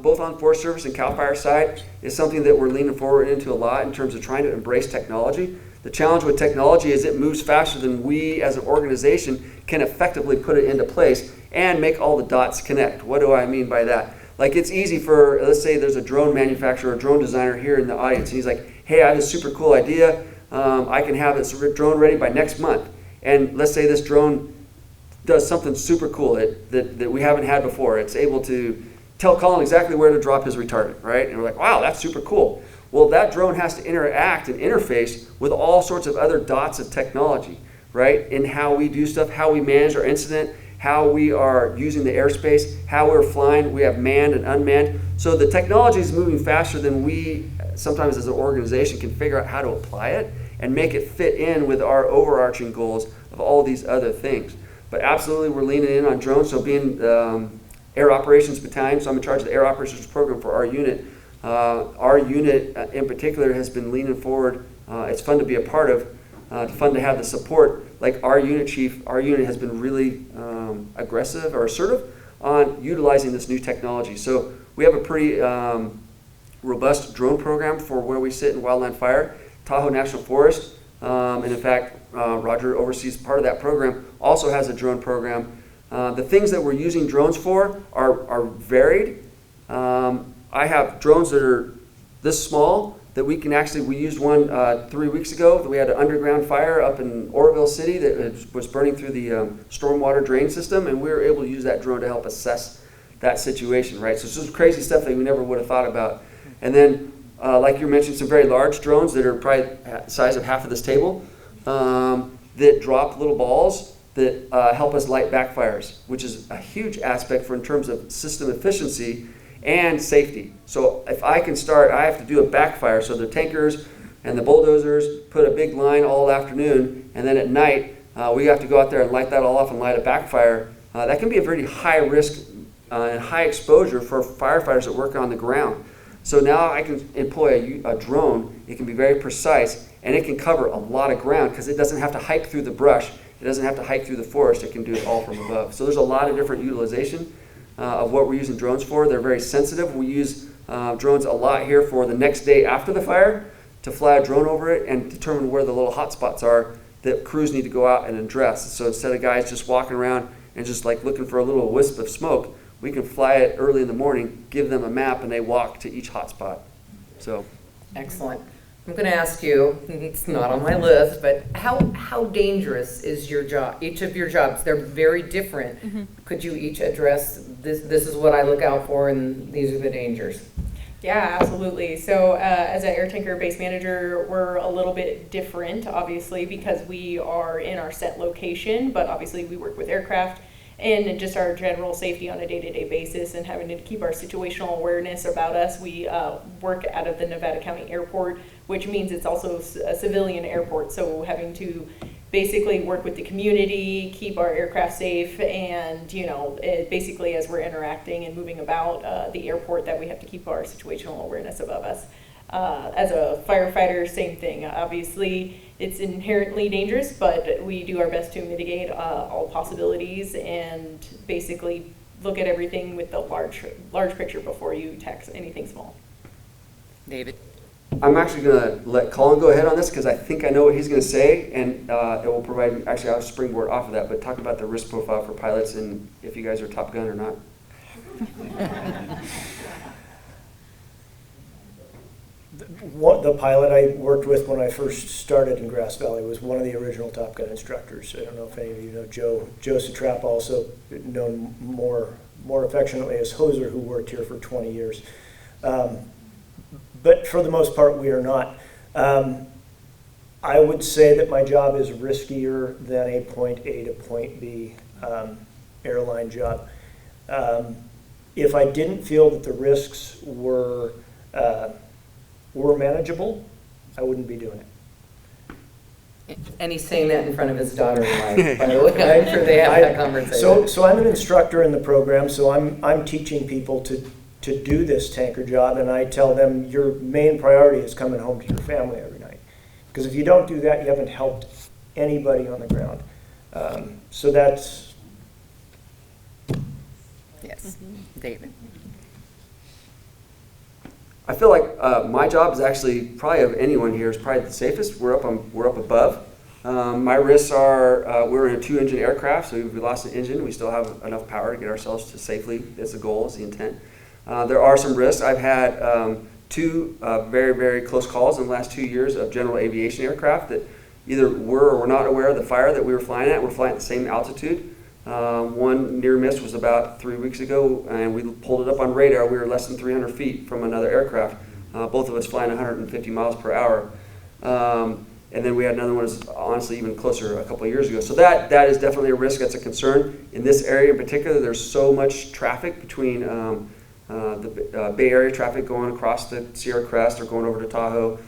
both on Forest Service and CAL FIRE side, is something that we're leaning forward into a lot in terms of trying to embrace technology. The challenge with technology is it moves faster than we as an organization can effectively put it into place and make all the dots connect. What do I mean by that? Like, it's easy for, let's say there's a drone manufacturer or drone designer here in the audience, and he's like, hey, I have this super cool idea. I can have this drone ready by next month. And let's say this drone does something super cool that we haven't had before. It's able to tell Colin exactly where to drop his retardant, right? And we're like, wow, that's super cool. Well, that drone has to interact and interface with all sorts of other dots of technology, right? In how we do stuff, how we manage our incident, how we are using the airspace, how we're flying. We have manned and unmanned. So the technology is moving faster than we sometimes as an organization can figure out how to apply it and make it fit in with our overarching goals of all these other things. But absolutely, we're leaning in on drones. So being Air Operations Battalion, so I'm in charge of the Air Operations Program for our unit. Our unit in particular has been leaning forward. It's fun to be a part of, fun to have the support. Like our unit chief, our unit has been really aggressive or assertive on utilizing this new technology. So we have a pretty robust drone program for where we sit in wildland fire, Tahoe National Forest. And in fact, Roger oversees part of that program, also has a drone program. The things that we're using drones for are varied. I have drones that are this small that we used one 3 weeks ago that we had an underground fire up in Oroville City that was burning through the stormwater drain system, and we were able to use that drone to help assess that situation, right? So it's just crazy stuff that we never would have thought about. And then, like you mentioned, some very large drones that are probably the size of half of this table that drop little balls that help us light backfires, which is a huge aspect in terms of system efficiency and safety. So if I can start, I have to do a backfire. So the tankers and the bulldozers put a big line all afternoon, and then at night we have to go out there and light that all off and light a backfire. That can be a very high risk and high exposure for firefighters that work on the ground. So now I can employ a drone. It can be very precise, and it can cover a lot of ground because it doesn't have to hike through the brush. It doesn't have to hike through the forest. It can do it all from above. So there's a lot of different utilization of what we're using drones for. They're very sensitive. We use drones a lot here for the next day after the fire to fly a drone over it and determine where the little hot spots are that crews need to go out and address. So instead of guys just walking around and just like looking for a little wisp of smoke, we can fly it early in the morning, give them a map, and they walk to each hot spot. So, Excellent. I'm going to ask you, it's not on my list, but how dangerous is your job? Each of your jobs, they're very different. Mm-hmm. Could you each address this is what I look out for and these are the dangers? Yeah, absolutely. So as an air tanker base manager, we're a little bit different, obviously, because we are in our set location, but obviously we work with aircraft and just our general safety on a day-to-day basis and having to keep our situational awareness about us. We work out of the Nevada County Airport, which means it's also a civilian airport. So having to basically work with the community, keep our aircraft safe, and basically as we're interacting and moving about the airport, that we have to keep our situational awareness above us. As a firefighter, same thing. Obviously, it's inherently dangerous, but we do our best to mitigate all possibilities and basically look at everything with the large picture before you tackle anything small. David? I'm actually going to let Colin go ahead on this because I think I know what he's going to say, and it will provide, actually I'll springboard off of that, but talk about the risk profile for pilots and if you guys are Top Gun or not. The pilot I worked with when I first started in Grass Valley was one of the original Top Gun instructors. I don't know if any of you know Joe Satrap, also known more affectionately as Hoser, who worked here for 20 years. But for the most part, we are not. I would say that my job is riskier than a point A to point B airline job. If I didn't feel that the risks were manageable, I wouldn't be doing it. And he's saying that in front of his daughter and wife, by the way. I'm sure they have that conversation. So I'm an instructor in the program, so I'm teaching people to do this tanker job, and I tell them your main priority is coming home to your family every night. Because if you don't do that, you haven't helped anybody on the ground. So that's... Yes, David. I feel like my job is actually probably of anyone here is probably the safest. We're up above. My risks are we're in a 2-engine aircraft, so if we lost an engine, we still have enough power to get ourselves to safely. That's the goal, is the intent. There are some risks. I've had 2 very, very close calls in the last 2 years of general aviation aircraft that either were or were not aware of the fire that we were flying at. We're flying at the same altitude. One near miss was about 3 weeks ago, and we pulled it up on radar. We were less than 300 feet from another aircraft, both of us flying 150 miles per hour. And then we had another one that's honestly even closer a couple of years ago. So that is definitely a risk. That's a concern. In this area in particular, there's so much traffic between the Bay Area traffic going across the Sierra Crest or going over to Tahoe,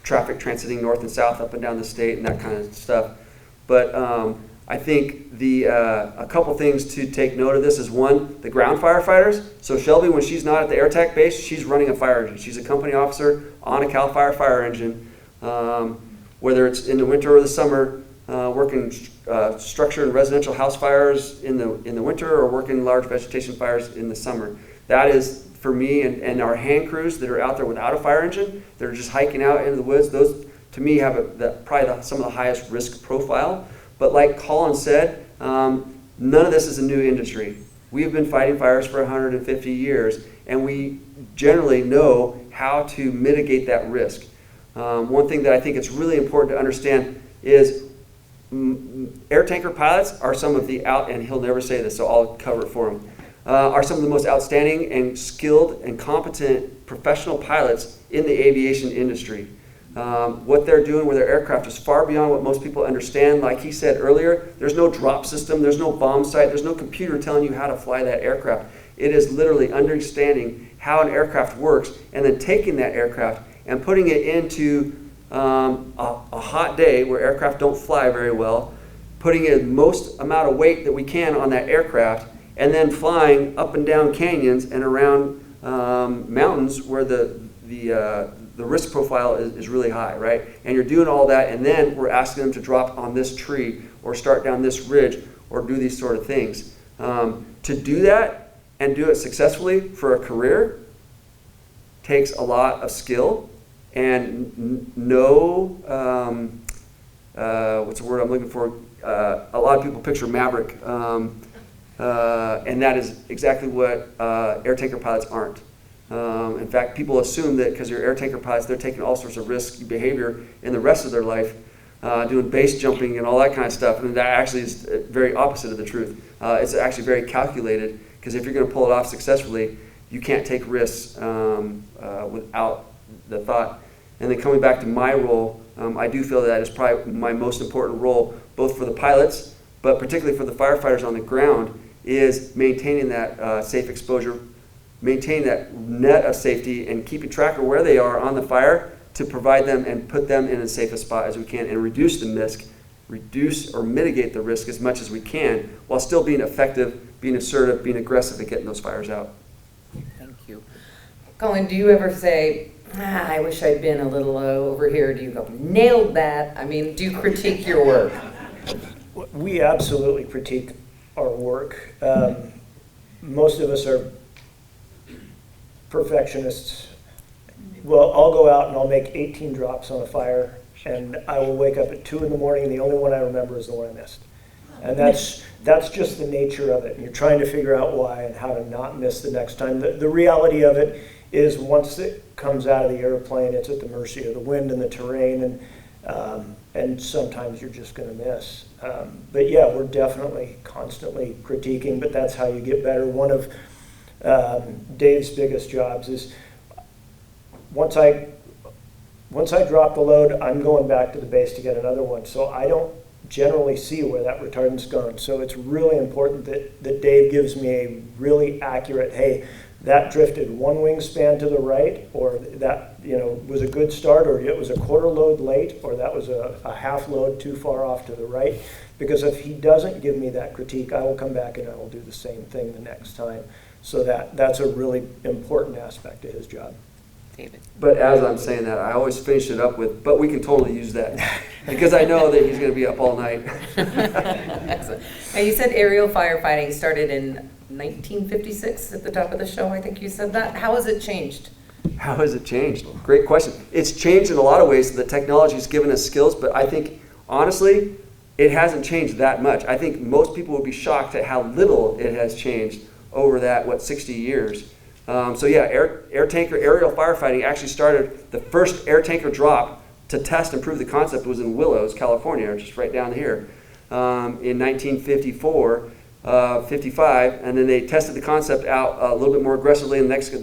traffic transiting north and south up and down the state and that kind of stuff. But I think a couple things to take note of this is, one, the ground firefighters. So Shelby, when she's not at the AirTech base, she's running a fire engine. She's a company officer on a CAL FIRE fire engine, whether it's in the winter or the summer, working structure and residential house fires in the winter or working large vegetation fires in the summer. That is, for me and our hand crews that are out there without a fire engine, that are just hiking out into the woods, those to me have probably some of the highest risk profile. But like Colin said, none of this is a new industry. We've been fighting fires for 150 years, and we generally know how to mitigate that risk. One thing that I think it's really important to understand is air tanker pilots are some of the and he'll never say this, so I'll cover it for him, are some of the most outstanding and skilled and competent professional pilots in the aviation industry. What they're doing with their aircraft is far beyond what most people understand. Like he said earlier, there's no drop system, there's no bomb sight, there's no computer telling you how to fly that aircraft. It is literally understanding how an aircraft works and then taking that aircraft and putting it into a hot day where aircraft don't fly very well, putting the most amount of weight that we can on that aircraft, and then flying up and down canyons and around mountains where the risk profile is really high, right? And you're doing all that, and then we're asking them to drop on this tree or start down this ridge or do these sort of things. To do that and do it successfully for a career takes a lot of skill and what's the word I'm looking for? A lot of people picture Maverick, and that is exactly what air tanker pilots aren't. In fact, people assume that because you're air tanker pilots, they're taking all sorts of risky behavior in the rest of their life, doing base jumping and all that kind of stuff, and that actually is very opposite of the truth. It's actually very calculated, because if you're going to pull it off successfully, you can't take risks without the thought. And then coming back to my role, I do feel that is probably my most important role, both for the pilots, but particularly for the firefighters on the ground, is maintaining that safe exposure, maintaining that net of safety, and keeping track of where they are on the fire to provide them and put them in as safe a spot as we can and reduce or mitigate the risk as much as we can while still being effective, being assertive, being aggressive at getting those fires out. Thank you. Colin, do you ever say, I wish I'd been a little over here? Do you go, nailed that? I mean, do you critique your work? We absolutely critique our work. Most of us are perfectionists. Well, I'll go out and I'll make 18 drops on a fire, and I will wake up at 2 in the morning, and the only one I remember is the one I missed. And that's just the nature of it. And you're trying to figure out why and how to not miss the next time. The reality of it is once it comes out of the airplane, it's at the mercy of the wind and the terrain, and sometimes you're just going to miss. But yeah, we're definitely constantly critiquing, but that's how you get better. One of Dave's biggest jobs is once I drop the load, I'm going back to the base to get another one. So I don't generally see where that retardant's gone. So it's really important that Dave gives me a really accurate, hey, that drifted one wingspan to the right, or that was a good start, or it was a quarter load late, or that was a half load too far off to the right. Because if he doesn't give me that critique, I will come back and I will do the same thing the next time. So that's a really important aspect of his job. David. But as I'm saying that, I always finish it up with, but we can totally use that. Because I know that he's going to be up all night. Excellent. Now, you said aerial firefighting started in 1956 at the top of the show. I think you said that. How has it changed? How has it changed? Great question. It's changed in a lot of ways. The technology's given us skills, but I think, honestly, it hasn't changed that much. I think most people would be shocked at how little it has changed over that, 60 years. So yeah, air tanker aerial firefighting actually started, the first air tanker drop to test and prove the concept was in Willows, California, just right down here, in 1954, 55, and then they tested the concept out a little bit more aggressively in the next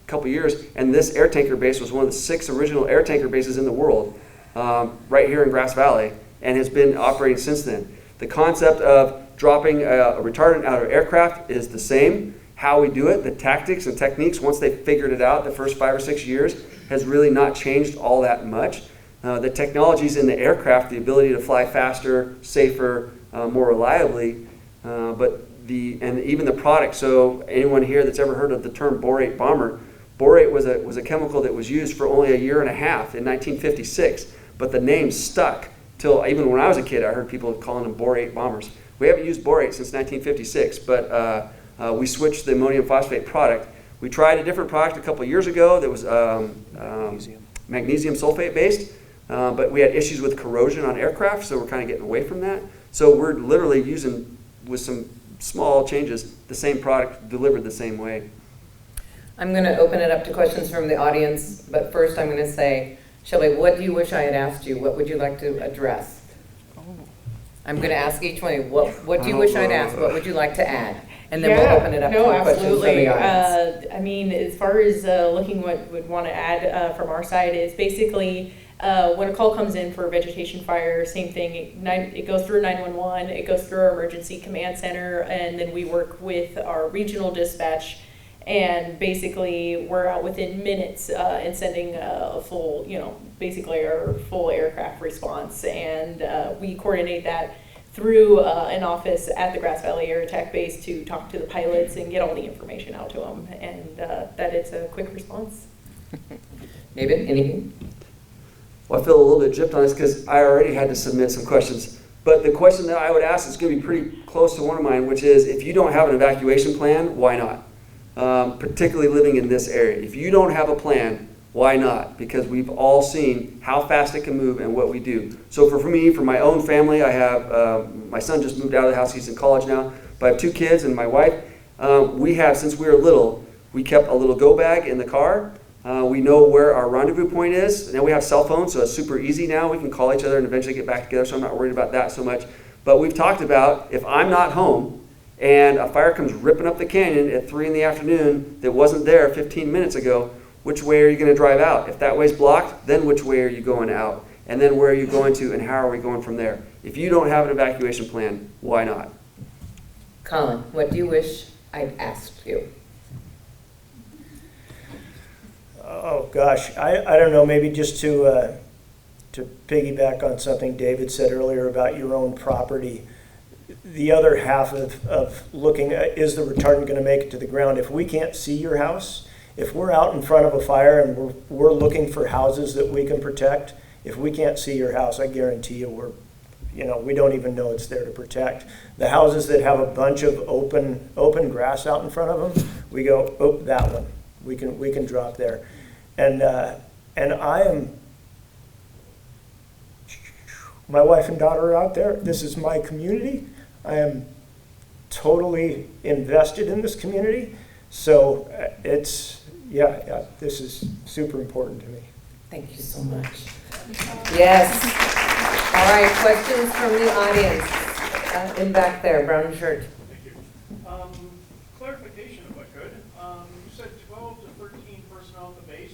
couple years, and this air tanker base was one of the 6 original air tanker bases in the world, right here in Grass Valley, and has been operating since then. The concept of dropping a retardant out of aircraft is the same. How we do it, the tactics and techniques, once they figured it out the first 5 or 6 years, has really not changed all that much. The technologies in the aircraft, the ability to fly faster, safer, more reliably, and even the product. So anyone here that's ever heard of the term borate bomber, borate was a chemical that was used for only a year and a half in 1956, but the name stuck till even when I was a kid. I heard people calling them borate bombers. We haven't used borate since 1956, but we switched the ammonium phosphate product. We tried a different product a couple of years ago that was magnesium sulfate based, but we had issues with corrosion on aircraft, so we're kind of getting away from that. So we're literally using, with some small changes, the same product delivered the same way. I'm going to open it up to questions from the audience, but first I'm going to say, Shelby, what do you wish I had asked you? What would you like to address? I'm going to ask each one of you, what do you wish I'd asked? What would you like to add? And then we'll open it up to questions from the audience. I mean, as far as looking what we'd want to add from our side is basically when a call comes in for a vegetation fire, same thing. It goes through 911, it goes through our emergency command center, and then we work with our regional dispatch And basically, we're out within minutes and sending a full, basically our full aircraft response. And we coordinate that through an office at the Grass Valley Air Attack Base to talk to the pilots and get all the information out to them. And that it's a quick response. David, anything? Well, I feel a little bit gypped on this because I already had to submit some questions. But the question that I would ask is going to be pretty close to one of mine, which is, if you don't have an evacuation plan, why not? Particularly living in this area. If you don't have a plan, why not? Because we've all seen how fast it can move and what we do. So for me, for my own family, I have, my son just moved out of the house, he's in college now, but I have 2 kids and my wife. We have, since we were little, we kept a little go bag in the car. We know where our rendezvous point is. Now we have cell phones, so it's super easy now. We can call each other and eventually get back together, so I'm not worried about that so much. But we've talked about, if I'm not home and a fire comes ripping up the canyon at 3 in the afternoon that wasn't there 15 minutes ago, which way are you going to drive out? If that way's blocked, then which way are you going out? And then where are you going to, and how are we going from there? If you don't have an evacuation plan, why not? Colin, what do you wish I'd asked you? Oh, gosh, I don't know, maybe just to piggyback on something David said earlier about your own property. The other half of looking at, is the retardant going to make it to the ground? If we can't see your house, if we're out in front of a fire and we're looking for houses that we can protect, if we can't see your house, I guarantee you we don't even know it's there to protect. The houses that have a bunch of open grass out in front of them, we go, oh, that one, we can drop there. And I am, my wife and daughter are out there. This is my community. I am totally invested in this community. So it's, this is super important to me. Thank you so much. Yes. All right, questions from the audience. In back there, brown shirt. Thank you. Clarification, if I could. You said 12 to 13 personnel at the base.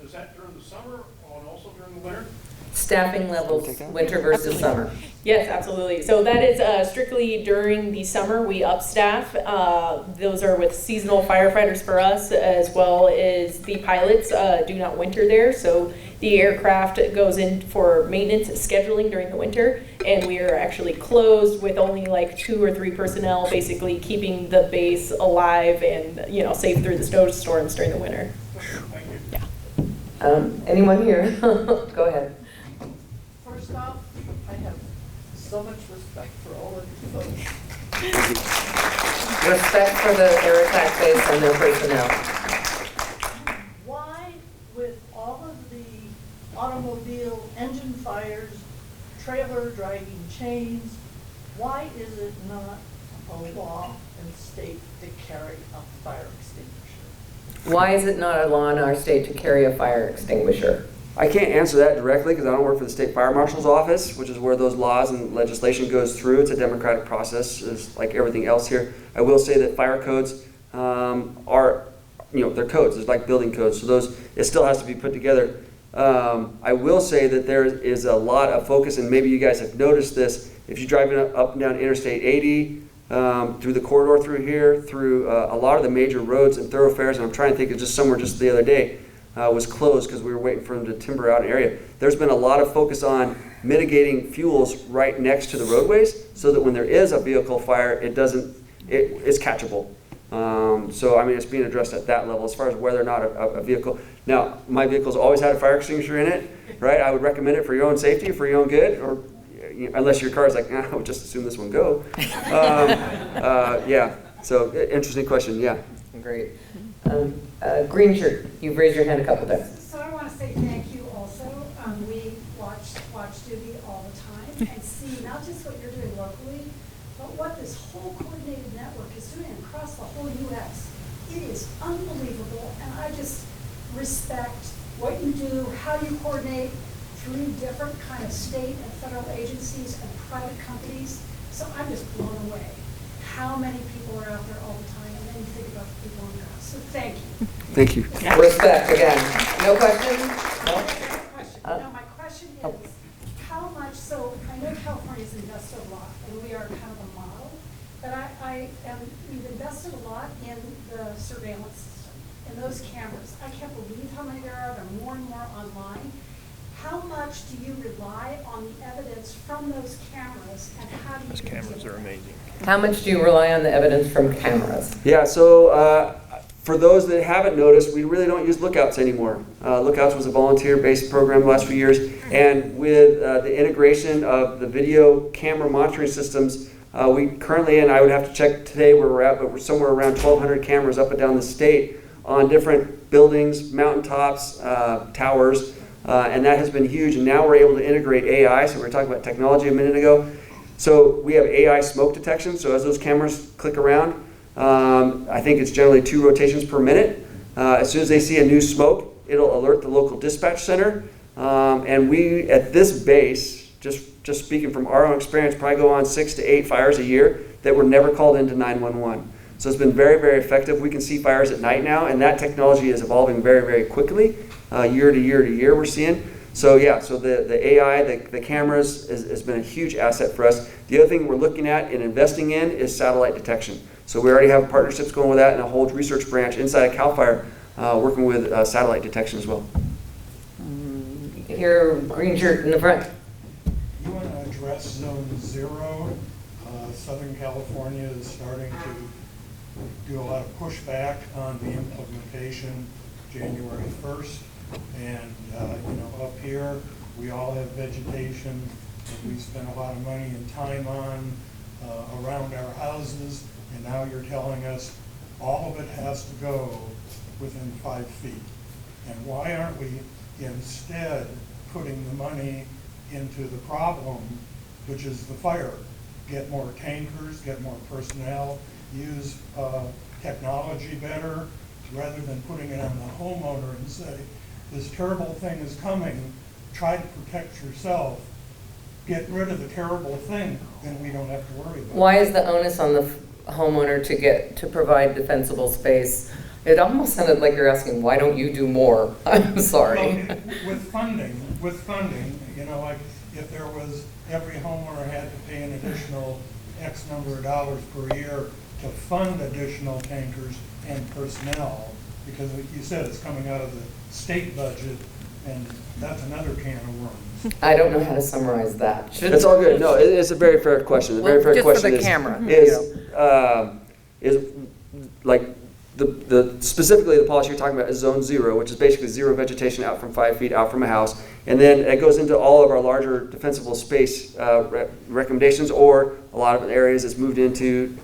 Is that during the summer and also during the winter? Staffing levels, winter versus summer. Yes, absolutely. So that is strictly during the summer. We up staff. Those are with seasonal firefighters for us, as well as the pilots do not winter there. So the aircraft goes in for maintenance scheduling during the winter, and we are actually closed with only like 2 or 3 personnel, basically keeping the base alive and safe through the snowstorms during the winter. Thank you. Yeah. Anyone here? Go ahead. First off, I have so much respect for all of you folks. Respect for the air attack base and their personnel. Why, with all of the automobile engine fires, trailer dragging chains, why is it not a law in state to carry a fire extinguisher? Why is it not a law in our state to carry a fire extinguisher? I can't answer that directly because I don't work for the state fire marshal's office, which is where those laws and legislation goes through. It's a democratic process, it's like everything else here. I will say that fire codes are, they're codes. It's like building codes. So it still has to be put together. I will say that there is a lot of focus, and maybe you guys have noticed this. If you're driving up and down Interstate 80, through the corridor through here, through a lot of the major roads and thoroughfares, and I'm trying to think of just somewhere just the other day, was closed because we were waiting for them to timber out an area. There's been a lot of focus on mitigating fuels right next to the roadways so that when there is a vehicle fire, it's catchable. So, it's being addressed at that level as far as whether or not a vehicle. Now, my vehicle's always had a fire extinguisher in it, right? I would recommend it for your own safety, for your own good, or unless your car's like, I would just assume this one go. Yeah, so interesting question, yeah. Great. Green shirt, you've raised your hand a couple times. So I want to say thank you also. We watch duty all the time and see not just what you're doing locally, but what this whole coordinated network is doing across the whole U.S. It is unbelievable, and I just respect what you do, how you coordinate through different kind of state and federal agencies and private companies. So I'm just blown away how many people are out there all the time, and then you think about the people in the house. So thank you. Thank you. Respect again. No questions? No? No, my question is, how much, so I know California's invested a lot, and we are kind of a model, but we've invested a lot in the surveillance system, in those cameras. I can't believe how many there are. There are more and more online. How much do you rely on the evidence from those cameras, and how do you? Those cameras are amazing. How much do you rely on the evidence from cameras? Yeah, so for those that haven't noticed, we really don't use Lookouts anymore. Lookouts was a volunteer-based program the last few years, and with the integration of the video camera monitoring systems, we currently, and I would have to check today where we're at, but we're somewhere around 1,200 cameras up and down the state on different buildings, mountaintops, towers, and that has been huge. And now we're able to integrate AI, so we were talking about technology a minute ago. So we have AI smoke detection, so as those cameras click around, I think it's generally 2 rotations per minute. As soon as they see a new smoke, it'll alert the local dispatch center. And we, at this base, just speaking from our own experience, probably go on 6 to 8 fires a year that were never called into 911. So it's been very, very effective. We can see fires at night now, and that technology is evolving very, very quickly, year to year to year we're seeing. So yeah, so the AI, the cameras has been a huge asset for us. The other thing we're looking at and investing in is satellite detection. So we already have partnerships going with that and a whole research branch inside of CAL FIRE working with satellite detection as well. Here, green shirt in the front. You want to address Zone 0. Southern California is starting to do a lot of pushback on the implementation January 1st. And up here, we all have vegetation that we spend a lot of money and time on around our houses. And now you're telling us all of it has to go within 5 feet. And why aren't we instead putting the money into the problem, which is the fire? Get more tankers, get more personnel, use technology better, rather than putting it on the homeowner and say, this terrible thing is coming, try to protect yourself, get rid of the terrible thing, then we don't have to worry about it. Why is the onus on the homeowner to provide defensible space? It almost sounded like you're asking, why don't you do more? I'm sorry. Well, with funding, like if there was, every homeowner had to pay an additional X number of dollars per year to fund additional tankers and personnel, because you said it's coming out of the state budget, and that's another can of worms. I don't know how to summarize that. That's all good. No, it's a very fair question. The very fair just question for the camera, is like specifically the policy you're talking about is Zone 0, which is basically zero vegetation out from 5 feet out from a house, and then it goes into all of our larger defensible space recommendations, or a lot of areas it's moved into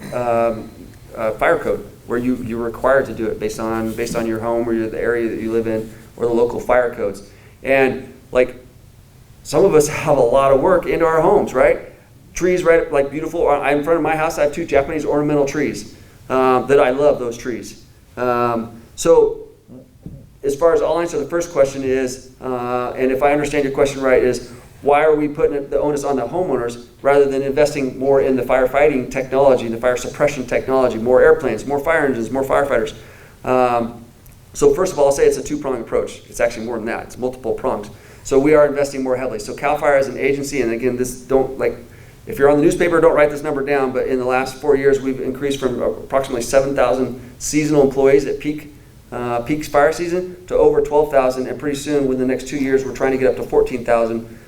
fire code, where you're required to do it based on your home or the area that you live in, or the local fire codes. And like, some of us have a lot of work into our homes, right? Trees, right, like beautiful. In front of my house, I have 2 Japanese ornamental trees that I love, those trees. So as far as, I'll answer the first question is, and if I understand your question right, is why are we putting the onus on the homeowners rather than investing more in the firefighting technology, the fire suppression technology, more airplanes, more fire engines, more firefighters? So first of all, I'll say it's a 2-pronged approach. It's actually more than that. It's multiple prongs. So we are investing more heavily. So CAL FIRE as an agency, and again, if you're on the newspaper, don't write this number down, but in the last 4 years, we've increased from approximately 7,000 seasonal employees at peak fire season to over 12,000, and pretty soon, within the next 2 years, we're trying to get up to 14,000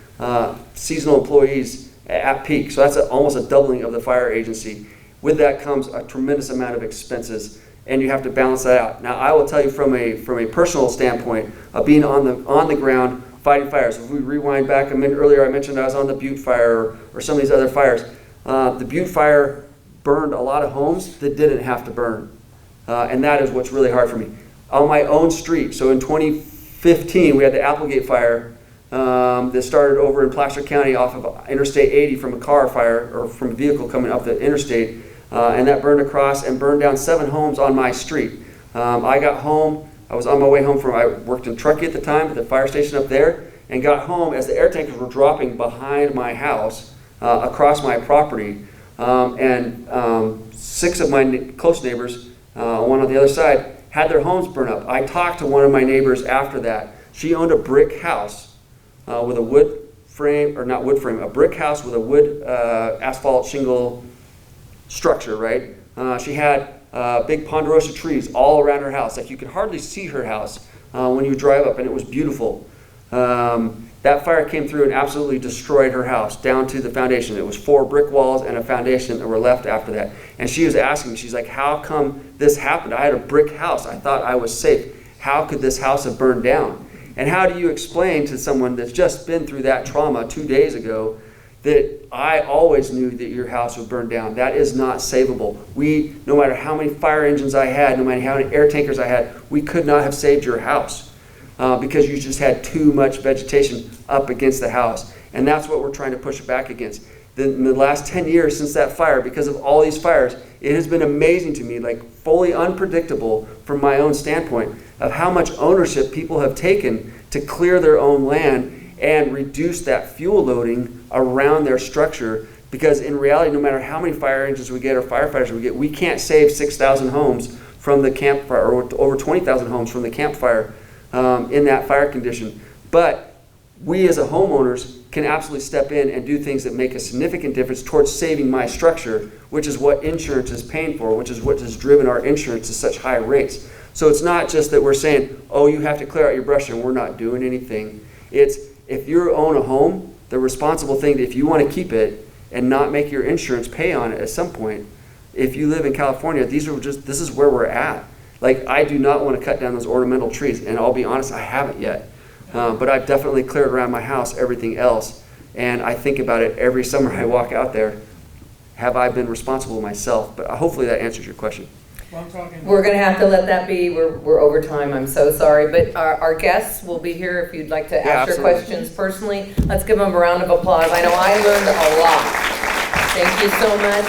seasonal employees at peak. So that's almost a doubling of the fire agency. With that comes a tremendous amount of expenses, and you have to balance that out. Now, I will tell you from a personal standpoint of being on the ground fighting fires. If we rewind back a minute earlier, I mentioned I was on the Butte fire or some of these other fires. The Butte fire burned a lot of homes that didn't have to burn, and that is what's really hard for me. On my own street, so in 2015, we had the Applegate fire that started over in Placer County off of Interstate 80 from a car fire, or from a vehicle coming up the interstate, and that burned across and burned down 7 homes on my street. I got home. I was on my way home I worked in Truckee at the time, at the fire station up there, and got home as the air tankers were dropping behind my house, across my property, and 6 of my close neighbors, one on the other side, had their homes burn up. I talked to one of my neighbors after that. She owned a brick house with a wood frame, or not wood frame, a brick house with a wood asphalt shingle structure, right? She had big ponderosa trees all around her house. Like you could hardly see her house when you drive up, and it was beautiful. That fire came through and absolutely destroyed her house down to the foundation. It was 4 brick walls and a foundation that were left after that. And she was asking me, she's like, how come this happened? I had a brick house. I thought I was safe. How could this house have burned down? And how do you explain to someone that's just been through that trauma 2 days ago that I always knew that your house would burn down? That is not savable. No matter how many fire engines I had, no matter how many air tankers I had, we could not have saved your house. Because you just had too much vegetation up against the house. And that's what we're trying to push back against. In the last 10 years since that fire, because of all these fires, it has been amazing to me, like fully unpredictable from my own standpoint, of how much ownership people have taken to clear their own land and reduce that fuel loading around their structure. Because in reality, no matter how many fire engines we get or firefighters we get, we can't save 6,000 homes from the campfire, or over 20,000 homes from the campfire. In that fire condition. But we as a homeowners can absolutely step in and do things that make a significant difference towards saving my structure, which is what insurance is paying for, which is what has driven our insurance to such high rates. So it's not just that we're saying, oh, you have to clear out your brush and we're not doing anything. It's if you own a home, the responsible thing, if you want to keep it and not make your insurance pay on it at some point, if you live in California, this is where we're at. Like, I do not want to cut down those ornamental trees, and I'll be honest, I haven't yet. But I've definitely cleared around my house everything else, and I think about it every summer I walk out there. Have I been responsible myself? But hopefully that answers your question. Well, I'm talking. We're going to have to let that be. We're over time. I'm so sorry. But our guests will be here if you'd like to ask your absolutely. questions personally. Let's give them a round of applause. I know I learned a lot. Thank you so much.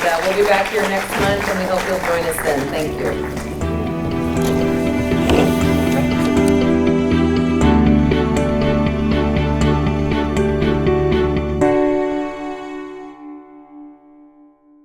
And we'll be back here next month, and we hope you'll join us then. Thank you.